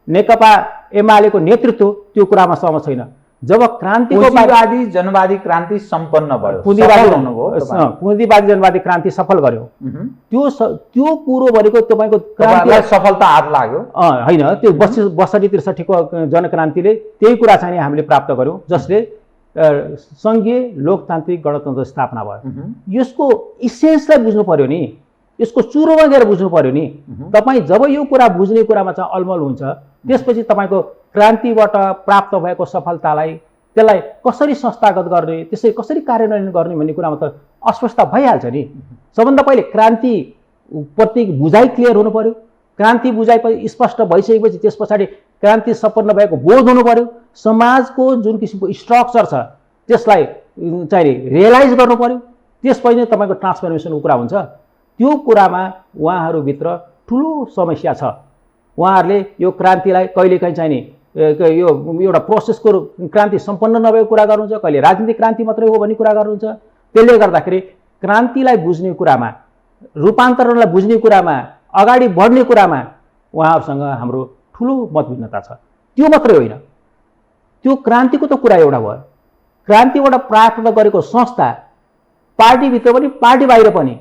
नेकपा एमालेको नेतृत्व त्यो कुरामा सहमत छैन। जब क्रान्तिको पुँजीवादी जनवादी क्रान्ति सम्पन्न भयो, पुँजीवादी जनवादी क्रान्ति सफल गर्यो, त्यो कुरो भनेको तपाईँको क्रान्तिलाई सफलता हात लाग्यो होइन। त्यो 62-63 जनक्रान्तिले त्यही कुरा चाहिँ हामीले प्राप्त गर्यौँ, जसले सङ्घीय लोकतान्त्रिक गणतन्त्र स्थापना भयो। यसको इसेन्सलाई बुझ्नु पर्यो नि, यसको चुरोमा गएर बुझ्नु पर्यो नि। तपाईँ जब यो कुरा बुझ्ने कुरामा चाहिँ अलमल हुन्छ, त्यसपछि तपाईँको क्रान्तिबाट प्राप्त भएको सफलतालाई त्यसलाई कसरी संस्थागत गर्ने, त्यसै कसरी कार्यान्वयन गर्ने भन्ने कुरामा त अस्पष्टता भइहाल्छ नि। सबभन्दा पहिले क्रान्ति प्रति बुझाइ क्लियर हुनु पर्यो। क्रान्ति बुझाइ स्पष्ट भइसकेपछि त्यस पछाडि क्रान्ति सम्पन्न भएको बोध हुनु पर्यो। समाजको जुन किसिमको स्ट्रक्चर छ त्यसलाई चाहिँ रियलाइज गर्नु पर्यो। त्यसपछि नै तपाईँको ट्रान्सफर्मेसनको कुरा हुन्छ। त्यो कुरामा उहाँहरूभित्र ठुलो समस्या छ। उहाँहरूले यो क्रान्तिलाई कहिलेकाहीँ चाहिँ नि यो एउटा प्रोसेसको क्रान्ति सम्पन्न नभएको कुरा गर्नुहुन्छ, कहिले राजनीतिक क्रान्ति मात्रै हो भन्ने कुरा गर्नुहुन्छ। त्यसले गर्दाखेरि क्रान्तिलाई बुझ्ने कुरामा, रूपान्तरणलाई बुझ्ने कुरामा, अगाडि बढ्ने कुरामा उहाँहरूसँग हाम्रो ठुलो मतभिन्नता छ। त्यो मात्रै होइन, त्यो क्रान्तिको त कुरा एउटा भयो। क्रान्तिबाट प्राप्त गरेको संस्था पार्टीभित्र पनि पार्टी बाहिर पनि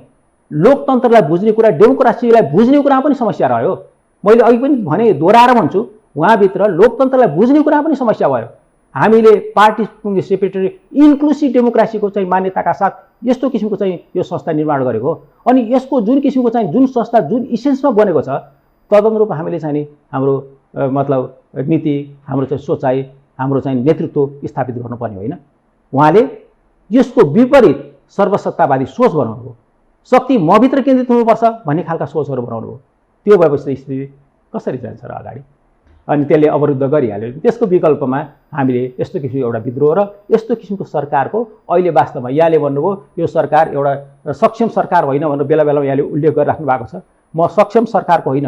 लोकतन्त्रलाई बुझ्ने कुरा, डेमोक्रेसीलाई बुझ्ने कुरामा पनि समस्या रह्यो। मैले अघि पनि भने, दोहोऱ्याएर भन्छु, उहाँभित्र लोकतन्त्रलाई बुझ्ने कुरा पनि समस्या भयो। हामीले पार्टी सेक्रेटरी इन्क्लुसिभ डेमोक्रेसीको चाहिँ मान्यताका साथ यस्तो किसिमको चाहिँ यो संस्था निर्माण गरेको। अनि यसको जुन किसिमको चाहिँ जुन संस्था जुन इसेन्समा बनेको छ तदनुरूप हामीले चाहिँ नि हाम्रो मतलब नीति, हाम्रो चाहिँ सोचाइ, हाम्रो चाहिँ नेतृत्व स्थापित गर्नुपर्ने होइन। उहाँले यसको विपरीत सर्वसत्तावादी सोच बनाउनु हो। शक्ति मभित्र केन्द्रित हुनुपर्छ भन्ने खालका सोचहरू बनाउनु हो। त्यो भएपछि स्थिति कसरी जान्छ र अगाडि? अनि त्यसले अवरुद्ध गरिहाल्यो। त्यसको विकल्पमा हामीले यस्तो किसिमको एउटा विद्रोह र यस्तो किसिमको सरकारको अहिले वास्तवमा यहाँले भन्नुभयो यो सरकार एउटा सक्षम सरकार होइन भनेर बेला बेलामा यहाँले उल्लेख गरिराख्नु भएको छ। म सक्षम सरकारको होइन,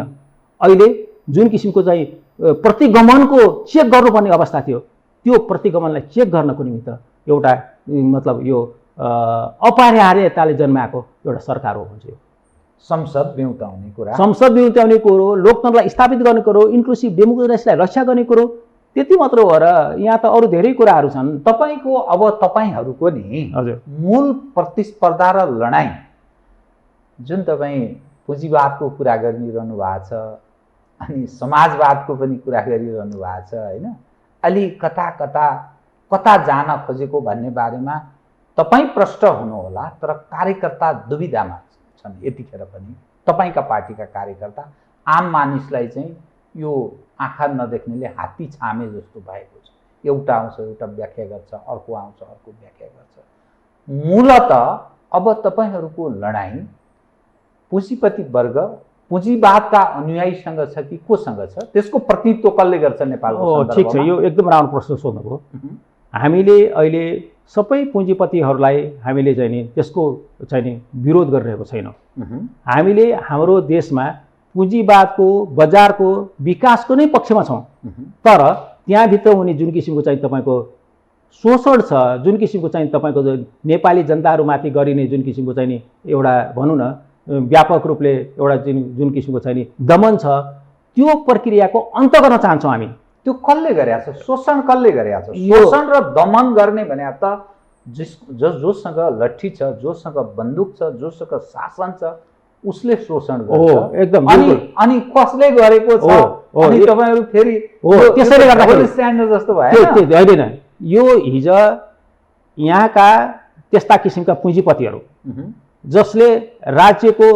अहिले जुन किसिमको चाहिँ प्रतिगमनको चेक गर्नुपर्ने अवस्था थियो त्यो प्रतिगमनलाई चेक गर्नको निमित्त एउटा मतलब यो अपरिहार्यताले जन्माएको एउटा सरकार हो भन्छु। संसद बिउताउने कुरा, संसद बिउताउने कुरो, लोकतन्त्रलाई स्थापित गर्ने कुरो, इन्क्लुसिभ डेमोक्रेसीलाई रक्षा गर्ने कुरो, त्यति मात्र हो र यहाँ त अरू धेरै कुराहरू छन्। तपाईँहरूको नि हजुर मूल प्रतिस्पर्धा र लडाइँ जुन तपाईँ पुँजीवादको कुरा गरिरहनु भएको छ अनि समाजवादको पनि कुरा गरिरहनु भएको छ होइन, अलि कता जान खोजेको भन्ने बारेमा तपाईँ प्रष्ट हुनुहोला, तर कार्यकर्ता दुविधामा छन् यतिखेर पनि। तपाईँका पार्टीका कार्यकर्ता आम मानिसलाई चाहिँ यो आँखा नदेख्नेले हात्ती छामे जस्तो भएको छ। एउटा आउँछ एउटा व्याख्या गर्छ, अर्को आउँछ अर्को व्याख्या गर्छ। मूलत अब तपाईँहरूको लडाइँ पुँजीपति वर्ग, पुँजीवादका अनुयायीसँग छ कि कोसँग छ? त्यसको प्रतिनिधित्व कसले गर्छ नेपालको? ठिक छ, यो एकदम राम्रो प्रश्न सोध्नुभयो। हामीले अहिले सबै पुँजीपतिहरूलाई हामीले चाहिँ नि त्यसको चाहिँ नि विरोध गरिरहेको छैनौँ। हामीले हाम्रो देशमा पुँजीवादको बजारको विकासको नै पक्षमा छौँ, तर त्यहाँभित्र हुने जुन किसिमको चाहिँ तपाईँको शोषण छ, जुन किसिमको चाहिँ तपाईँको नेपाली जनताहरूमाथि गरिने जुन किसिमको चाहिँ नि एउटा भनौँ न व्यापक रूपले एउटा जुन किसिमको चाहिँ नि दमन छ, त्यो प्रक्रियाको अन्त गर्न चाहन्छौँ हामी। त्यो कसले गरेको छ? शोषण कसले गरेको छ? शोषण र दमन गर्ने भने त जोसँग लट्ठी छ, जोसँग बन्दुक छ, जोसँग शासन छ उसले शोषण गर्छ। एकदम अनि कसले गरेको छ? अनि तपाईहरु फेरि त्यसैले गर्दाखेरि स्ट्यान्डर्ड जस्तो भयो होइन। यो हिजो यहाँका त्यस्ता किसिमका पुँजीपतिहरू जसले राज्यको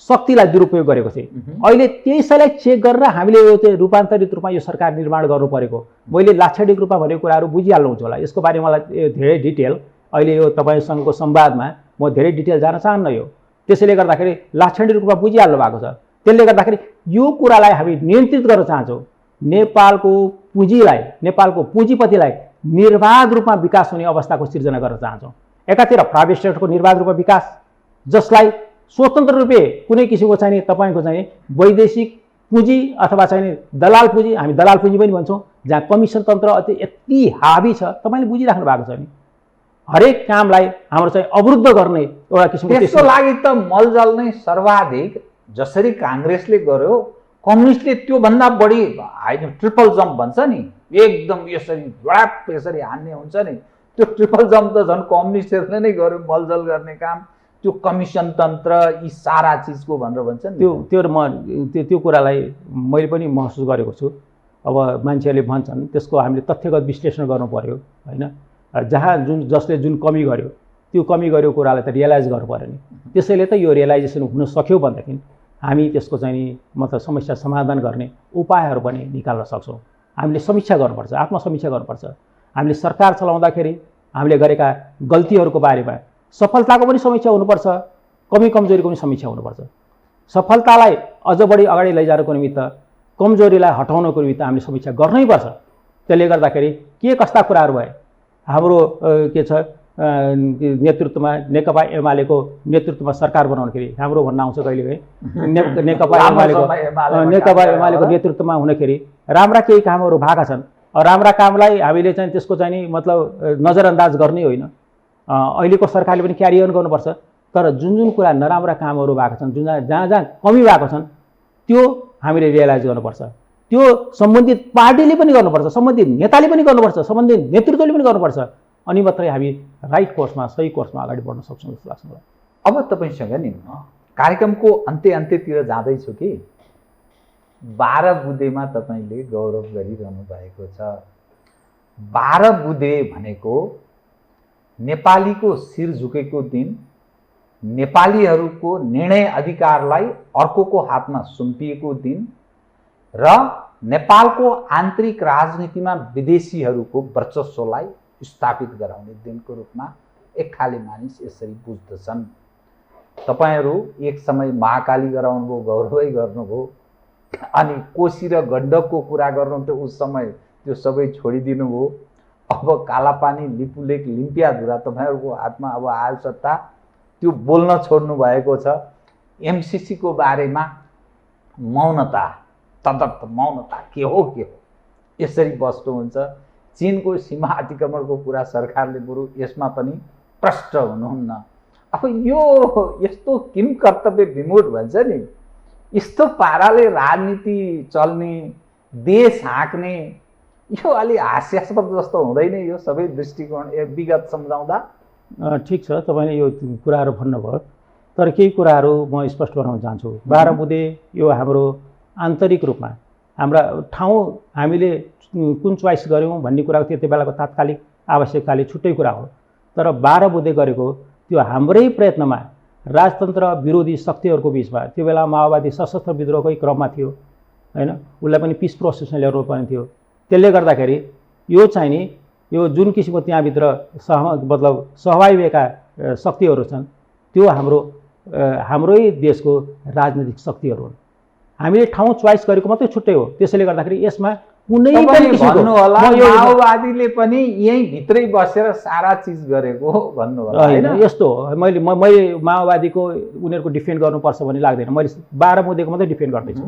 शक्तिलाई दुरुपयोग गरेको थिए, अहिले त्यसैलाई चेक गरेर हामीले यो चाहिँ रूपान्तरित रूपमा यो सरकार निर्माण गर्नु परेको। मैले लाक्षणिक रूपमा भनेको कुराहरू बुझिहाल्नुहुन्छ होला। यसको बारेमा मलाई धेरै डिटेल अहिले यो तपाईँसँगको संवादमा म धेरै डिटेल जान चाहन्न। यो त्यसैले गर्दाखेरि लाक्षणिक रूपमा बुझिहाल्नु भएको छ। त्यसले गर्दाखेरि यो कुरालाई हामी नियन्त्रित गर्न चाहन्छौँ। नेपालको पुँजीलाई, नेपालको पुँजीपतिलाई निर्बाध रूपमा विकास हुने अवस्थाको सिर्जना गर्न चाहन्छौँ। एकातिर प्राइभेट सेक्टरको निर्बाध रूपमा विकास, जसलाई स्वतन्त्र रूपले कुनै किसिमको चाहिँ तपाईँको चाहिँ वैदेशिक पुँजी अथवा चाहिँ दलाल पुँजी, हामी दलाल पुँजी पनि भन्छौँ, जहाँ कमिसन तन्त्र यति हावी छ। तपाईँले बुझिराख्नु भएको छ नि, हरेक कामलाई हाम्रो चाहिँ अवरुद्ध गर्ने एउटा किसिमको। त्यसको लागि त मलजल नै सर्वाधिक जसरी काङ्ग्रेसले गर्यो, कम्युनिस्टले त्योभन्दा बढी ट्रिपल जम्प भन्छ नि, एकदम यसरी झ्वाप यसरी हान्ने हुन्छ नि, त्यो ट्रिपल जम्प त झन् कम्युनिस्टहरूले नै गर्यो मलजल गर्ने काम। त्यो कमिसन तन्त्र यी सारा चिजको भनेर भन्छ नि, त्यो कुरालाई मैले पनि महसुस गरेको छु। अब मान्छेहरूले भन्छन् त्यसको हामीले तथ्यगत विश्लेषण गर्नु पर्यो होइन। जहाँ जसले जुन कमी गर्यो त्यो कमी गरेको कुरालाई त रियलाइज गर्नु पर्यो नि। त्यसैले त यो रियलाइजेसन हुन सक्यो भनेदेखि हामी त्यसको चाहिँ नि मतलब समस्या समाधान गर्ने उपायहरू पनि निकाल्न सक्छौँ। हामीले समीक्षा गर्नुपर्छ, आत्मसमीक्षा गर्नुपर्छ। हामीले सरकार चलाउँदाखेरि हामीले गरेका गल्तीहरूको बारेमा सफलताको पनि समीक्षा हुनुपर्छ, कमी कमजोरीको पनि समीक्षा हुनुपर्छ। सफलतालाई अझ बढी अगाडि लैजानको निमित्त कमजोरीलाई हटाउनको निमित्त हामीले समीक्षा गर्नैपर्छ। त्यसले गर्दाखेरि के कस्ता कुराहरू भए हाम्रो के छ नेतृत्वमा नेकपा एमालेको नेतृत्वमा सरकार बनाउँदाखेरि हाम्रो भन्न आउँछ कहिलेकाहीँ नेकपा एमालेको नेतृत्वमा हुँदाखेरि राम्रा केही कामहरू भएका छन्। राम्रा कामलाई हामीले चाहिँ त्यसको चाहिँ नि मतलब नजरअन्दाज गर्ने होइन, अहिलेको सरकारले पनि क्यारी अन गर्नुपर्छ। तर जुन जुन कुरा नराम्रा कामहरू भएको छन्, जुन जहाँ जहाँ कमी भएको छन् त्यो हामीले रियलाइज गर्नुपर्छ। त्यो सम्बन्धित पार्टीले पनि गर्नुपर्छ, सम्बन्धित नेताले पनि गर्नुपर्छ, सम्बन्धित नेतृत्वले पनि गर्नुपर्छ। अनि मात्रै हामी राइट कोर्समा सही कोर्समा अगाडि बढ्न सक्छौँ जस्तो लाग्छ मलाई। अब तपाईँसँग नि कार्यक्रमको अन्त्यतिर जाँदैछु कि 12 बुँदेमा तपाईँले गौरव गरिरहनु भएको छ। 12 बुँदे भनेको नेपालीको शिर झुकेको दिन, नेपालीहरूको निर्णय अधिकारलाई अर्कोको हातमा सुम्पिएको दिन र नेपालको आन्तरिक राजनीतिमा विदेशीहरूको वर्चस्वलाई स्थापित गराउने दिनको रूपमा एक खाले मानिस यसरी बुझ्दछन्। तपाईँहरू एक समय महाकाली गराउनुभयो, गौरवै गर्नुभयो, अनि कोशी र गण्डकको कुरा गर्नुहुन्थ्यो उस समय, त्यो सबै छोडिदिनु भयो। अब कालापानी, लिपुलेक, लिम्पियाधुरा तपाईँहरूको हातमा अब आयो सत्ता, त्यो बोल्न छोड्नु भएको छ। एमसिसीको बारेमा मौनता, तदर्थ मौनता के हो यसरी बस्नुहुन्छ। चीनको सीमा अतिक्रमणको कुरा सरकारले बरु यसमा पनि प्रष्ट हुनुहुन्न। अब यो यस्तो किम कर्तव्य विमूढ भन्छ नि, यस्तो पाराले राजनीति चल्ने, देश हाँक्ने, यो अलि हास्यास्पद जस्तो हुँदैन यो सबै दृष्टिकोण विगत सम्झाउँदा? ठिक छ, तपाईँले यो कुराहरू भन्नुभयो, तर केही कुराहरू म स्पष्ट बनाउन चाहन्छु। 12 बुँदे यो हाम्रो आन्तरिक रूपमा हाम्रा ठाउँ हामीले कुन चोइस गऱ्यौँ भन्ने कुराको त्यति बेलाको तात्कालिक आवश्यकताले छुट्टै कुरा हो। तर 12 बुँदे गरेको त्यो हाम्रै प्रयत्नमा राजतन्त्र विरोधी शक्तिहरूको बिचमा, त्यो बेला माओवादी सशस्त्र विद्रोहकै क्रममा थियो होइन, उसलाई पनि पिस प्रोसेसमा ल्याउनु पर्ने थियो। त्यसले गर्दाखेरि यो चाहिँ नि यो जुन किसिमको त्यहाँभित्र मतलब सहभागी भएका शक्तिहरू छन् त्यो हाम्रै देशको राजनीतिक शक्तिहरू हुन्। हामीले ठाउँ चोइस गरेको मात्रै छुट्टै हो। त्यसैले गर्दाखेरि यसमा कुनै पनि भन्नु होला माओवादीले पनि यही भित्रै बसेर सारा चिज गरेको भन्नु होला हैन? यस्तो हो, मैले माओवादीको उनीहरूको डिफेन्ड गर्नुपर्छ भन्ने लाग्दैन। मैले 12 बुँदेको मात्रै डिफेन्ड गर्दैछु।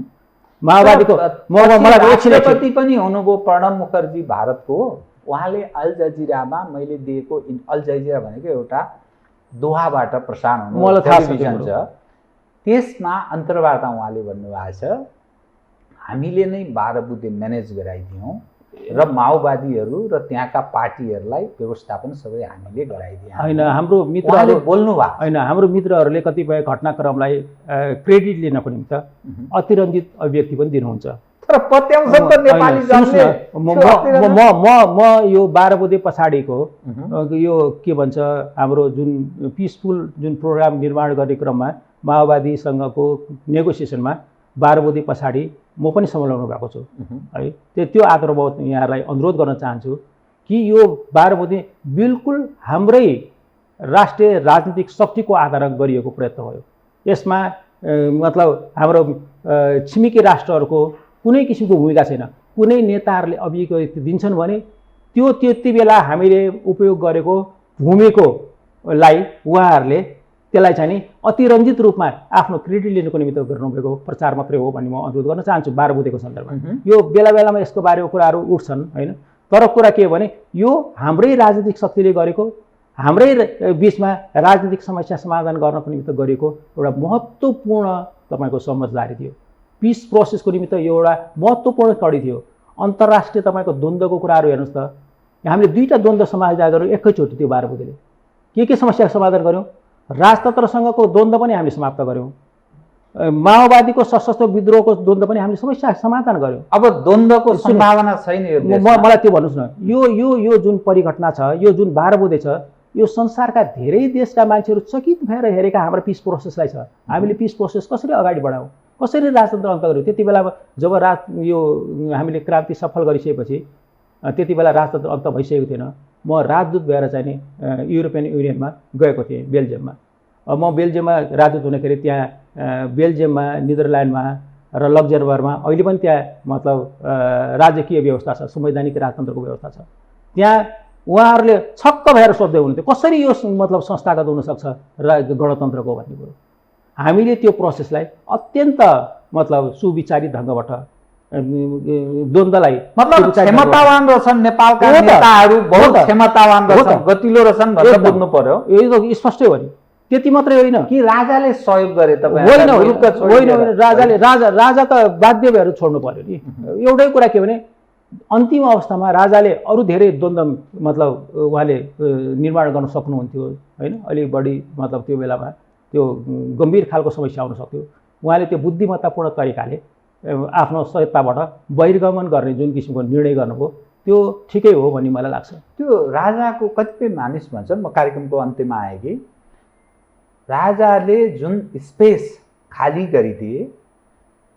माओवादीको राष्ट्रपति पनि हुनुभयो प्रणब मुखर्जी भारतको। उहाँले अल जजिरामा मैले दिएको, अल जजिरा भनेको एउटा दोहाबाट प्रसारण हुने टेलिभिजन छ, त्यसमा अन्तर्वार्ता उहाँले भन्नुभएको छ हामीले नै 12 बुँदे म्यानेज गराइदियौँ र माओवादीहरू र त्यहाँका पार्टीहरूलाई व्यवस्थापन सबै हामीले गराइदियौँ होइन। हाम्रो मित्रहरूले बोल्नुभयो होइन, हाम्रो मित्रहरूले कतिपय घटनाक्रमलाई क्रेडिट लिनको निम्ति अतिरञ्जित अभिव्यक्ति पनि दिनुहुन्छ। तर पत्याउँछ त नेपाली जनले। म यो 12 बुँदे पछाडिको यो के भन्छ हाम्रो जुन पिसफुल जुन प्रोग्राम निर्माण गर्ने क्रममा माओवादीसँगको नेगोसिएसनमा 12 बुँदे पछाडि म पनि सम्हाल्नु भएको छु है। त्यो आदरभाव यहाँहरूलाई अनुरोध गर्न चाहन्छु कि यो 12 बुँदे बिल्कुल हाम्रै राष्ट्रिय राजनीतिक शक्तिको आधारमा गरिएको प्रयत्न भयो। यसमा मतलब हाम्रो छिमेकी राष्ट्रहरूको कुनै किसिमको भूमिका छैन। कुनै नेताहरूले अभिव्यक्ति दिन्छन् भने त्यो त्यति बेला हामीले उपयोग गरेको भूमिकोलाई उहाँहरूले त्यसलाई चाहिँ नि अतिरञ्जित रूपमा आफ्नो क्रेडिट लिनुको निमित्त गर्नुभएको प्रचार मात्रै हो भन्ने म अनुरोध गर्न चाहन्छु 12 बुँदेको सन्दर्भमा। यो बेला बेलामा यसको बारेमा कुराहरू उठ्छन् होइन, तर कुरा के हो भने यो हाम्रै राजनीतिक शक्तिले गरेको, हाम्रै बिचमा राजनीतिक समस्या समाधान गर्नको निमित्त गरेको एउटा महत्त्वपूर्ण तपाईँको समझदारी थियो। पिस प्रोसेसको निमित्त यो एउटा महत्त्वपूर्ण कडी थियो। अन्तर्राष्ट्रिय तपाईँको द्वन्द्वको कुराहरू हेर्नुहोस् त, हामीले 2टा द्वन्द्व समाधान गऱ्यौँ एकैचोटि। त्यो 12 बुँदेले के समस्या समाधान गऱ्यौँ? राजतन्त्रसँगको द्वन्द्व पनि हामीले समाप्त गऱ्यौँ, माओवादीको सशस्त्र विद्रोहको द्वन्द्व पनि हामीले समस्या समाधान गऱ्यौँ। अब द्वन्द्वको सम्भावना छैन यो देशमा। मलाई त्यो भन्नुहोस् न, यो जुन परिघटना छ, यो जुन 12 बुँदे छ, यो संसारका धेरै देशका मान्छेहरू चकित भएर हेरेका हाम्रो पिस प्रोसेसलाई छ। हामीले पिस प्रोसेस कसरी अगाडि बढायौँ, कसरी राजतन्त्र अन्त गऱ्यौँ। त्यति बेला जब यो हामीले क्रान्ति सफल गरिसकेपछि त्यति बेला राजतन्त्र अन्त भइसकेको थिएन। म राजदूत भएर चाहिँ नि युरोपियन युनियनमा गएको थिएँ, बेल्जियममा। म बेल्जियममा राजदूत हुँदाखेरि त्यहाँ बेल्जियममा, नेदरल्यान्डमा र लक्जमबर्गमा अहिले पनि त्यहाँ मतलब राजकीय व्यवस्था छ, संवैधानिक राजतन्त्रको व्यवस्था छ। त्यहाँ उहाँहरूले छक्क भएर सोध्दै हुनुहुन्थ्यो कसरी यो मतलब संस्थागत हुनसक्छ र गणतन्त्रको भन्ने कुरो। हामीले त्यो प्रोसेसलाई अत्यन्त मतलब सुविचारित ढङ्गबाट द्वन्द्वलाई मतलब क्षमतावान रहेछन् नेपालका नेताहरू, बहुत क्षमतावान रहेछन्, गतिलो रहेछन् भनेर बुझ्नु पर्यो। यो त स्पष्टै हो नि। त्यति मात्रै होइन कि राजाले सहयोग गरे तपाईँ? होइन, राजाले राजा त बाध्य भएर छोड्नु पर्यो नि। एउटै कुरा के भने अन्तिम अवस्थामा राजाले अरू धेरै द्वन्द्व मतलब उहाँले निर्माण गर्न सक्नुहुन्थ्यो होइन। अलिक बढी मतलब त्यो बेलामा त्यो गम्भीर खालको समस्या आउन सक्थ्यो। उहाँले त्यो बुद्धिमत्तापूर्ण तरिकाले आफ्नो सत्ताबाट बहिर्गमन गर्ने जुन किसिमको निर्णय गर्नुभयो त्यो ठिकै हो भन्ने मलाई लाग्छ। त्यो राजाको कतिपय मानिस भन्छन्, म कार्यक्रमको अन्त्यमा आएँ कि राजाले जुन स्पेस खाली गरिदिए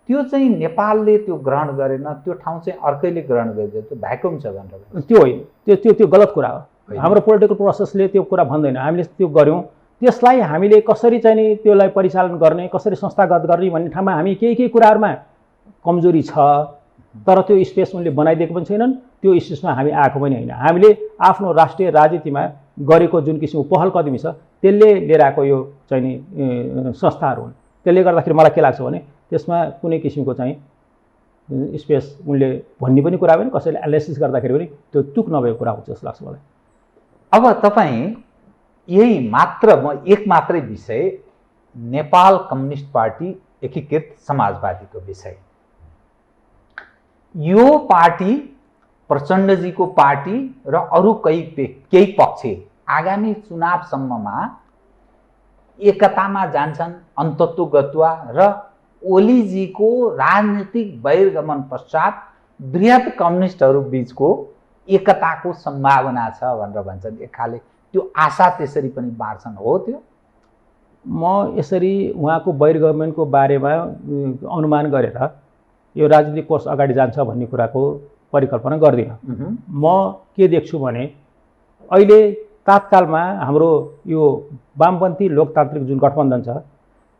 त्यो चाहिँ नेपालले त्यो ग्रहण गरेन, त्यो ठाउँ चाहिँ अर्कैले ग्रहण गरिदियो, त्यो भ्याकुम छ भनेर। त्यो होइन, त्यो गलत कुरा हो। हाम्रो पोलिटिकल प्रोसेसले त्यो कुरा भन्दैन। हामीले त्यो गऱ्यौँ, त्यसलाई हामीले कसरी चाहिँ नि त्यसलाई परिचालन गर्ने, कसरी संस्थागत गर्ने भन्ने ठाउँमा हामी केही कुराहरूमा कमजोरी छ, तर त्यो स्पेस उनले बनाइदिएको पनि छैनन्। त्यो स्पेसमा हामी आएको पनि होइन। हामीले आफ्नो राष्ट्रिय राजनीतिमा गरेको जुन किसिमको पहल कदमी छ त्यसले लिएर आएको यो चाहिँ नि संस्थाहरू हुन्। त्यसले गर्दाखेरि मलाई के लाग्छ भने त्यसमा कुनै किसिमको चाहिँ स्पेस उनले भन्ने पनि कुरा पनि कसैले एनालाइसिस गर्दाखेरि पनि त्यो तुक नभएको कुरा हुन्छ जस्तो लाग्छ मलाई। अब तपाईँ यही मात्र एक मात्रै विषय, नेपाल कम्युनिस्ट पार्टी एकीकृत समाजवादीको विषय, यो पार्टी प्रचण्डजीको पार्टी र अरू केही पक्ष आगामी चुनावसम्ममा एकतामा जान्छन् अन्तत्वगत्वा र ओलीजीको राजनीतिक बहिर्गमन पश्चात बृहत कम्युनिस्टहरू बीचको एकताको सम्भावना छ भनेर भन्छन्। एक खाले त्यो आशा त्यसरी पनि बाँड्छन्, हो त्यो? म यसरी उहाँको बहिर्गमनको बारेमा अनुमान गरेर यो राजनीतिक कोर्स अगाडि जान्छ भन्ने कुराको परिकल्पना गर्दिनँ। म के देख्छु भने अहिले तात्कालमा हाम्रो यो वामपन्थी लोकतान्त्रिक जुन गठबन्धन छ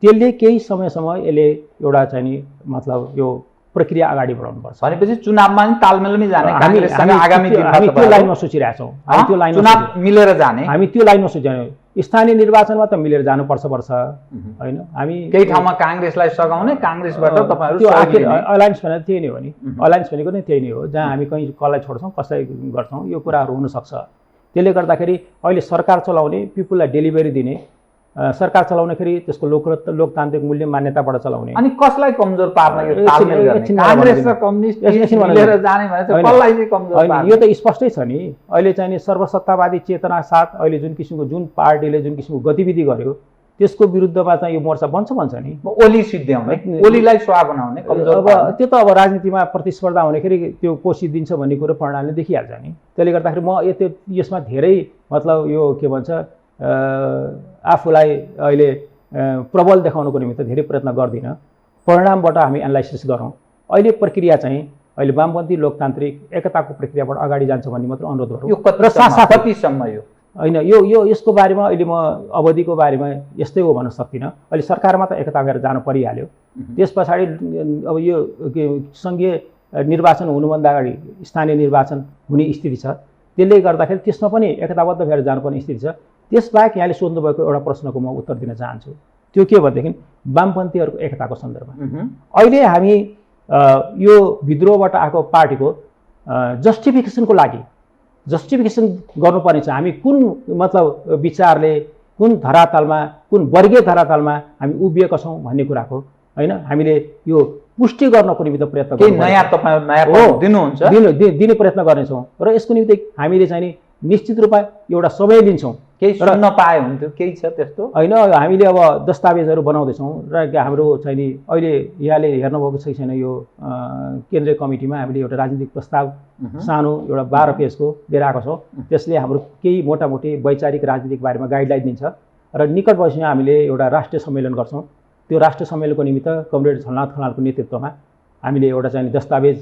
त्यसले केही समयसम्म यसले एउटा चाहिँ नि मतलब यो प्रक्रिया अगाडि बढाउनुपर्छ। भनेपछि चुनावमा नि तालमेलमै जाने कांग्रेससँग आगामी दिनमा हामी त्यो लाइनमा सोचिरहेका छौँ। हामी त्यो लाइनमा चुनाव मिलेर जाने, हामी त्यो लाइनमा सोचिरहेका छौँ। स्थानीय निर्वाचनमा त मिलेर जानुपर्छ होइन। हामी केही ठाउँमा कांग्रेसलाई सघाउने, कांग्रेसबाट तपाईहरु त्यो आखिर अलायन्स भनेर त्यही नै हो नि। अलायन्स भनेको नै त्यही नै हो, जहाँ हामी कहीँ कसलाई छोड्छौँ कसलाई गर्छौँ, यो कुराहरू हुनसक्छ। त्यसले गर्दाखेरि अहिले सरकार चलाउने, पिपुललाई डेलिभरी दिने, सरकार चलाउनेखेरि त्यसको लोकतान्त्रिक मूल्य मान्यताबाट चलाउने, अनि कसलाई कमजोर पार्न यो तालमेल गर्ने? कांग्रेस र कम्युनिस्ट मिलेर जाने भने चाहिँ कसलाई चाहिँ कमजोर पार्ने? यो त स्पष्टै छ नि। अहिले चाहिँ नि सर्वसत्तावादी चेतना साथ अहिले जुन किसिमको जुन पार्टीले जुन किसिमको गतिविधि गर्यो त्यसको विरुद्धमा चाहिँ यो मोर्चा बन्छ नि। ओली सिद्ध्याउने, ओलीलाई स्वा बनाउने, कमजोर अब त्यो त अब राजनीतिमा प्रतिस्पर्धा हुँदाखेरि त्यो को सिद्धिन्छ भन्ने कुरो प्रणालीले देखिहाल्छ नि। त्यसले गर्दाखेरि म यसमा धेरै मतलब यो के भन्छ आफूलाई अहिले प्रबल देखाउनको निमित्त धेरै प्रयत्न गर्दिनँ। परिणामबाट हामी एनालाइसिस गरौँ। अहिले प्रक्रिया चाहिँ अहिले वामपन्थी लोकतान्त्रिक एकताको प्रक्रियाबाट अगाडि जान्छ भन्ने मात्र अनुरोध गरौँ। यो कतिसम्म यो होइन, यो यसको बारेमा अहिले म अवधिको बारेमा यस्तै हो भन्न सक्दिनँ। अहिले सरकारमा त एकता गरेर जानु परिहाल्यो। त्यस पछाडि अब यो सङ्घीय निर्वाचन हुनुभन्दा अगाडि स्थानीय निर्वाचन हुने स्थिति छ। त्यसले गर्दाखेरि त्यसमा पनि एकताबद्ध भएर जानुपर्ने स्थिति छ। त्यसबाहेक यहाँले सोध्नुभएको एउटा प्रश्नको म उत्तर दिन चाहन्छु। त्यो के भनेदेखि वामपन्थीहरूको एकताको सन्दर्भमा अहिले हामी यो विद्रोहबाट आएको पार्टीको जस्टिफिकेसनको लागि जस्टिफिकेसन गर्नुपर्ने छ। हामी कुन मतलब विचारले, कुन धरातलमा, कुन वर्गीय धरातलमा हामी उभिएका छौँ भन्ने कुराको होइन हामीले यो पुष्टि गर्नको निमित्त प्रयत्न गर्छौँ। नयाँ तपाईँ नयाँ दिनुहुन्छ, दिने प्रयत्न गर्नेछौँ र यसको निमित्त हामीले चाहिँ नि निश्चित रूपमा एउटा समय लिन्छौँ। केही सुन्न पाए हुन्थ्यो, केही छ त्यस्तो होइन। हामीले अब दस्तावेजहरू बनाउँदैछौँ र हाम्रो चाहिँ नि अहिले यहाँले हेर्नुभएको छ छैन, यो केन्द्रीय कमिटीमा हामीले एउटा राजनीतिक प्रस्ताव सानो एउटा 12 पेजको लिएर आएको छौँ। त्यसले हाम्रो केही मोटामोटी वैचारिक राजनीतिक बारेमा गाइडलाइन दिन्छ र निकट भविष्यमा हामीले एउटा राष्ट्रिय सम्मेलन गर्छौँ। त्यो राष्ट्रिय सम्मेलनको निमित्त कमरेड झलनाथ खनालको नेतृत्वमा हामीले एउटा चाहिँ दस्तावेज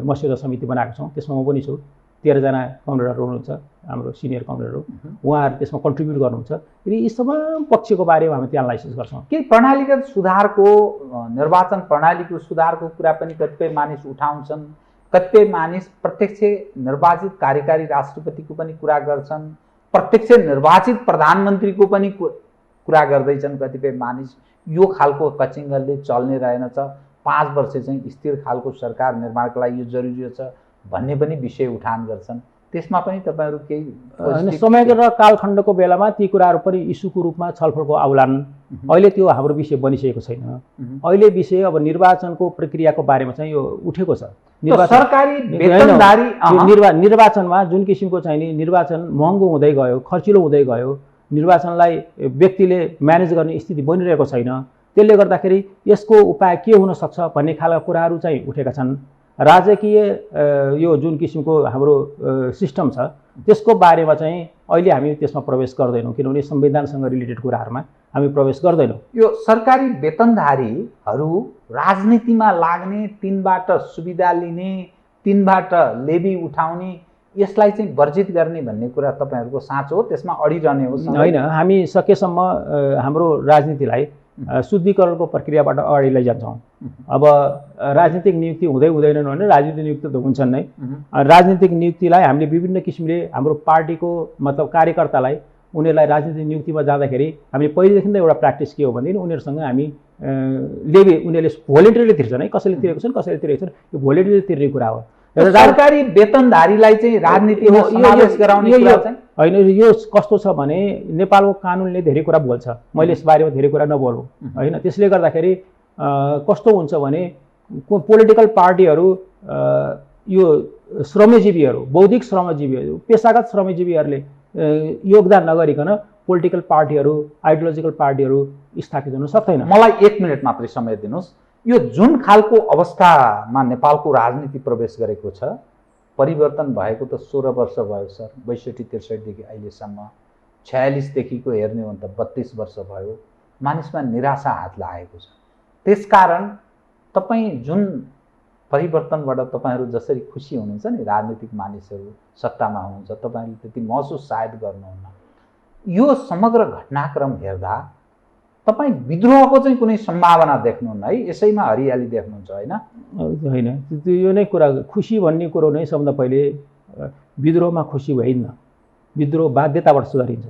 मस्यौदा समिति बनाएको छौँ। त्यसमा म पनि छु 13जना कमरेडरहरू हुनुहुन्छ हाम्रो सिनियर कमरेडरहरू, उहाँहरू त्यसमा कन्ट्रिब्युट गर्नुहुन्छ। यी तमाम पक्षको बारेमा हामी त्यहाँ एनालाइसिस गर्छौँ। के प्रणालीगत सुधारको निर्वाचन प्रणालीको सुधारको कुरा पनि कतिपय मानिस उठाउँछन्, कतिपय मानिस प्रत्यक्ष निर्वाचित कार्यकारी राष्ट्रपतिको पनि कुरा गर्छन्, प्रत्यक्ष निर्वाचित प्रधानमन्त्रीको पनि कुरा गर्दैछन् कतिपय मानिस। यो खालको कचिङ्गलले चल्ने रहेनछ, 5 वर्ष चाहिँ स्थिर खालको सरकार निर्माणको लागि यो जरुरी छ भन्ने पनि विषय उठान गर्छन्। त्यसमा पनि तपाईँहरू केही समय र कालखण्डको बेलामा ती कुराहरू पनि इस्युको रूपमा छलफलको आउलान्। अहिले त्यो हाम्रो विषय बनिसकेको छैन। अहिले विषय अब निर्वाचनको प्रक्रियाको बारेमा चाहिँ यो उठेको छ। सरकारी वेतनधारी निर्वाचनमा जुन किसिमको चाहिँ नि निर्वाचन महँगो हुँदै गयो, खर्चिलो हुँदै गयो, निर्वाचनलाई व्यक्तिले म्यानेज गर्ने स्थिति बनिरहेको छैन। त्यसले गर्दाखेरि यसको उपाय के हुन सक्छ भन्ने खालका कुराहरू चाहिँ उठेका छन्। राजकीय यो जुन किसिमको हाम्रो सिस्टम छ त्यसको बारेमा चाहिँ अहिले हामी त्यसमा प्रवेश गर्दैनौँ, किनभने संविधानसँग रिलेटेड कुराहरूमा हामी प्रवेश गर्दैनौँ। यो सरकारी वेतनधारीहरू राजनीतिमा लाग्ने, तिनबाट सुविधा लिने, तिनबाट लेबी उठाउने, यसलाई चाहिँ वर्जित गर्ने भन्ने कुरा तपाईँहरूको साँचो हो? त्यसमा अडिरहने हो? होइन, हामी सकेसम्म हाम्रो राजनीतिलाई शुद्धिकरणको प्रक्रियाबाट अगाडि लैजान्छौँ। अब राजनीतिक नियुक्ति हुँदै हुँदैनन् भने राजनीतिक नियुक्ति त हुन्छन् नै। राजनीतिक नियुक्तिलाई हामीले विभिन्न किसिमले हाम्रो पार्टीको मतलब कार्यकर्तालाई उनीहरूलाई राजनीतिक नियुक्तिमा जाँदाखेरि हामीले पहिलेदेखि नै एउटा प्र्याक्टिस के हो भनेदेखि उनीहरूसँग हामी लेबी उनीहरूले भोलिन्टरीले तिर्छन् है, कसैले तिरेको छन् कसैले तिरेको छन्, यो भोलिन्टरीले तिर्ने कुरा हो। सरकारी वेतनधारीलाई चाहिँ राजनीतिमा समावेश गराउने कुरा चाहिँ होइन। यो कस्तो छ भने नेपालको कानुनले धेरै कुरा बोल्छ, मैले यसबारेमा धेरै कुरा नबोलौँ होइन। त्यसले गर्दाखेरि कस्तो हुन्छ भने पोलिटिकल पार्टीहरू यो श्रमजीवीहरू, बौद्धिक श्रमजीवीहरू, पेसागत श्रमजीवीहरूले योगदान नगरिकन पोलिटिकल पार्टीहरू, आइडियोलोजिकल पार्टीहरू स्थापित हुन सक्दैन। मलाई 1 मिनट मात्रै समय दिनुहोस्। यो जुन खालको अवस्थामा नेपालको राजनीति प्रवेश गरेको छ, परिवर्तन भएको त 16 वर्ष भयो सर, 62-63 देखि अहिलेसम्म। 46 देखिको हेर्ने हो भने त 32 वर्ष भयो। मानिसमा निराशा हात लागेको छ। त्यसकारण तपाईँ जुन परिवर्तनबाट तपाईँहरू जसरी खुसी हुनुहुन्छ नि, राजनीतिक मानिसहरू सत्तामा हुनुहुन्छ, तपाईँहरूले त्यति महसुस सायद गर्नुहुन्न। यो समग्र घटनाक्रम हेर्दा तपाईँ विद्रोहको चाहिँ कुनै सम्भावना देख्नुहुन्न है? यसैमा हरियाली देख्नुहुन्छ होइन? होइन, यो नै कुरा, खुसी भन्ने कुरो नै सबभन्दा पहिले विद्रोहमा खुसी होइन, विद्रोह बाध्यताबाट सुधारिन्छ।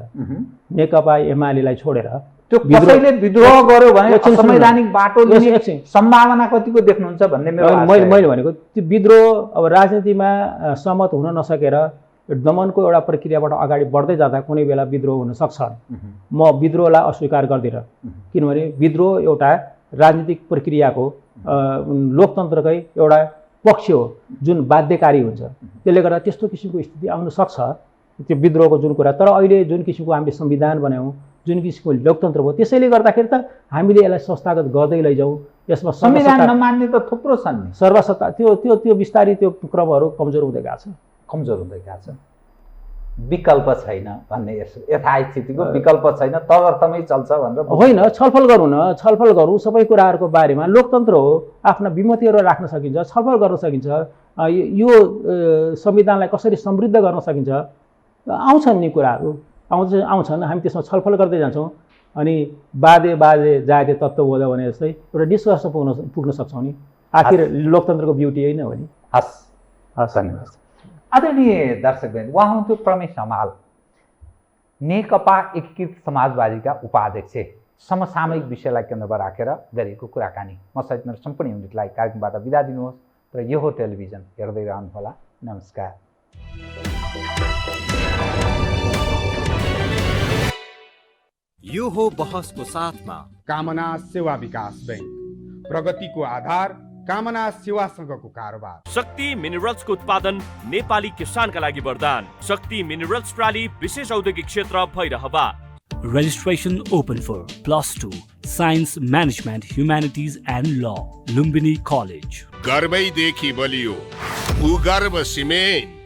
नेकपा एमालेलाई छोडेर त्यो कसैले विद्रोह गर्यो भने संवैधानिक बाटो लिने सम्भावना कतिको देख्नुहुन्छ भन्ने मेरो मैले भनेको त्यो विद्रोह अब राजनीतिमा सहमत हुन नसकेर दमनको एउटा प्रक्रियाबाट अगाडि बढ्दै जाँदा कुनै बेला विद्रोह हुन सक्छ। म विद्रोहलाई अस्वीकार गर्दिनँ, किनभने विद्रोह एउटा राजनीतिक प्रक्रियाको लोकतन्त्रकै एउटा पक्ष हो जुन बाध्यकारी हुन्छ। त्यसले गर्दा त्यस्तो किसिमको स्थिति आउन सक्छ त्यो विद्रोहको जुन कुरा। तर अहिले जुन किसिमको हामीले संविधान बनायौँ, जुन किसिमको लोकतन्त्र भयो, त्यसैले गर्दाखेरि त हामीले यसलाई संस्थागत गर्दै लैजाउँ। यसमा संविधान नमान्ने त थुप्रो छन् नि। सर्वसत्ता त्यो बिस्तारै त्यो क्रमहरू कमजोर हुँदै गएको छ, कमजोर हुँदै गएको छ। विकल्प छैन भन्ने, यथास्थितिको विकल्प छैन, तदर्थमै चल्छ भनेर होइन। छलफल गरौँ न, छलफल गरौँ सबै कुराहरूको बारेमा। लोकतन्त्र हो, आफ्ना विमतिहरू राख्न सकिन्छ, छलफल गर्न सकिन्छ। यो संविधानलाई कसरी समृद्ध गर्न सकिन्छ, आउँछन् नि कुराहरू, आउँछन्। हामी त्यसमा छलफल गर्दै जान्छौँ। अनि बाजे जायते तत्त्वबोध भने जस्तै एउटा निष्कर्ष पुग्न सक्छौँ नि। आखिर लोकतन्त्रको ब्युटी होइन हो नि। हस् हस्, धन्यवाद। आदरणीय दर्शकवृन्द, उहाँ हुनुहुन्थ्यो प्रमेश हमाल, नेकपा एकीकृत समाजवादीका उपाध्यक्ष। समसामयिक विषयलाई केन्द्रमा राखेर गरिएको कुराकानी। म सहित मेरो सम्पूर्ण युनिटलाई कार्यक्रमबाट बिदा दिनुहोस् र यो हो टेलिभिजन, हेर्दै रहनुहोला। नमस्कार। यो हो बहसको साथमा कामना सेवा विकास बैंक, प्रगतिको आधार कामना सेवासँगको कारोबार। शक्ति मिनरल्सको उत्पादन नेपाली किसानका लागि वरदान। शक्ति मिनरल्स प्राली विशेष औद्योगिक क्षेत्र Bhairahawa. Registration open for +2 Science Management, Humanities and Law, Lumbini College. गर्वैदेखि बलियो भूगर्भ सिमेन्ट।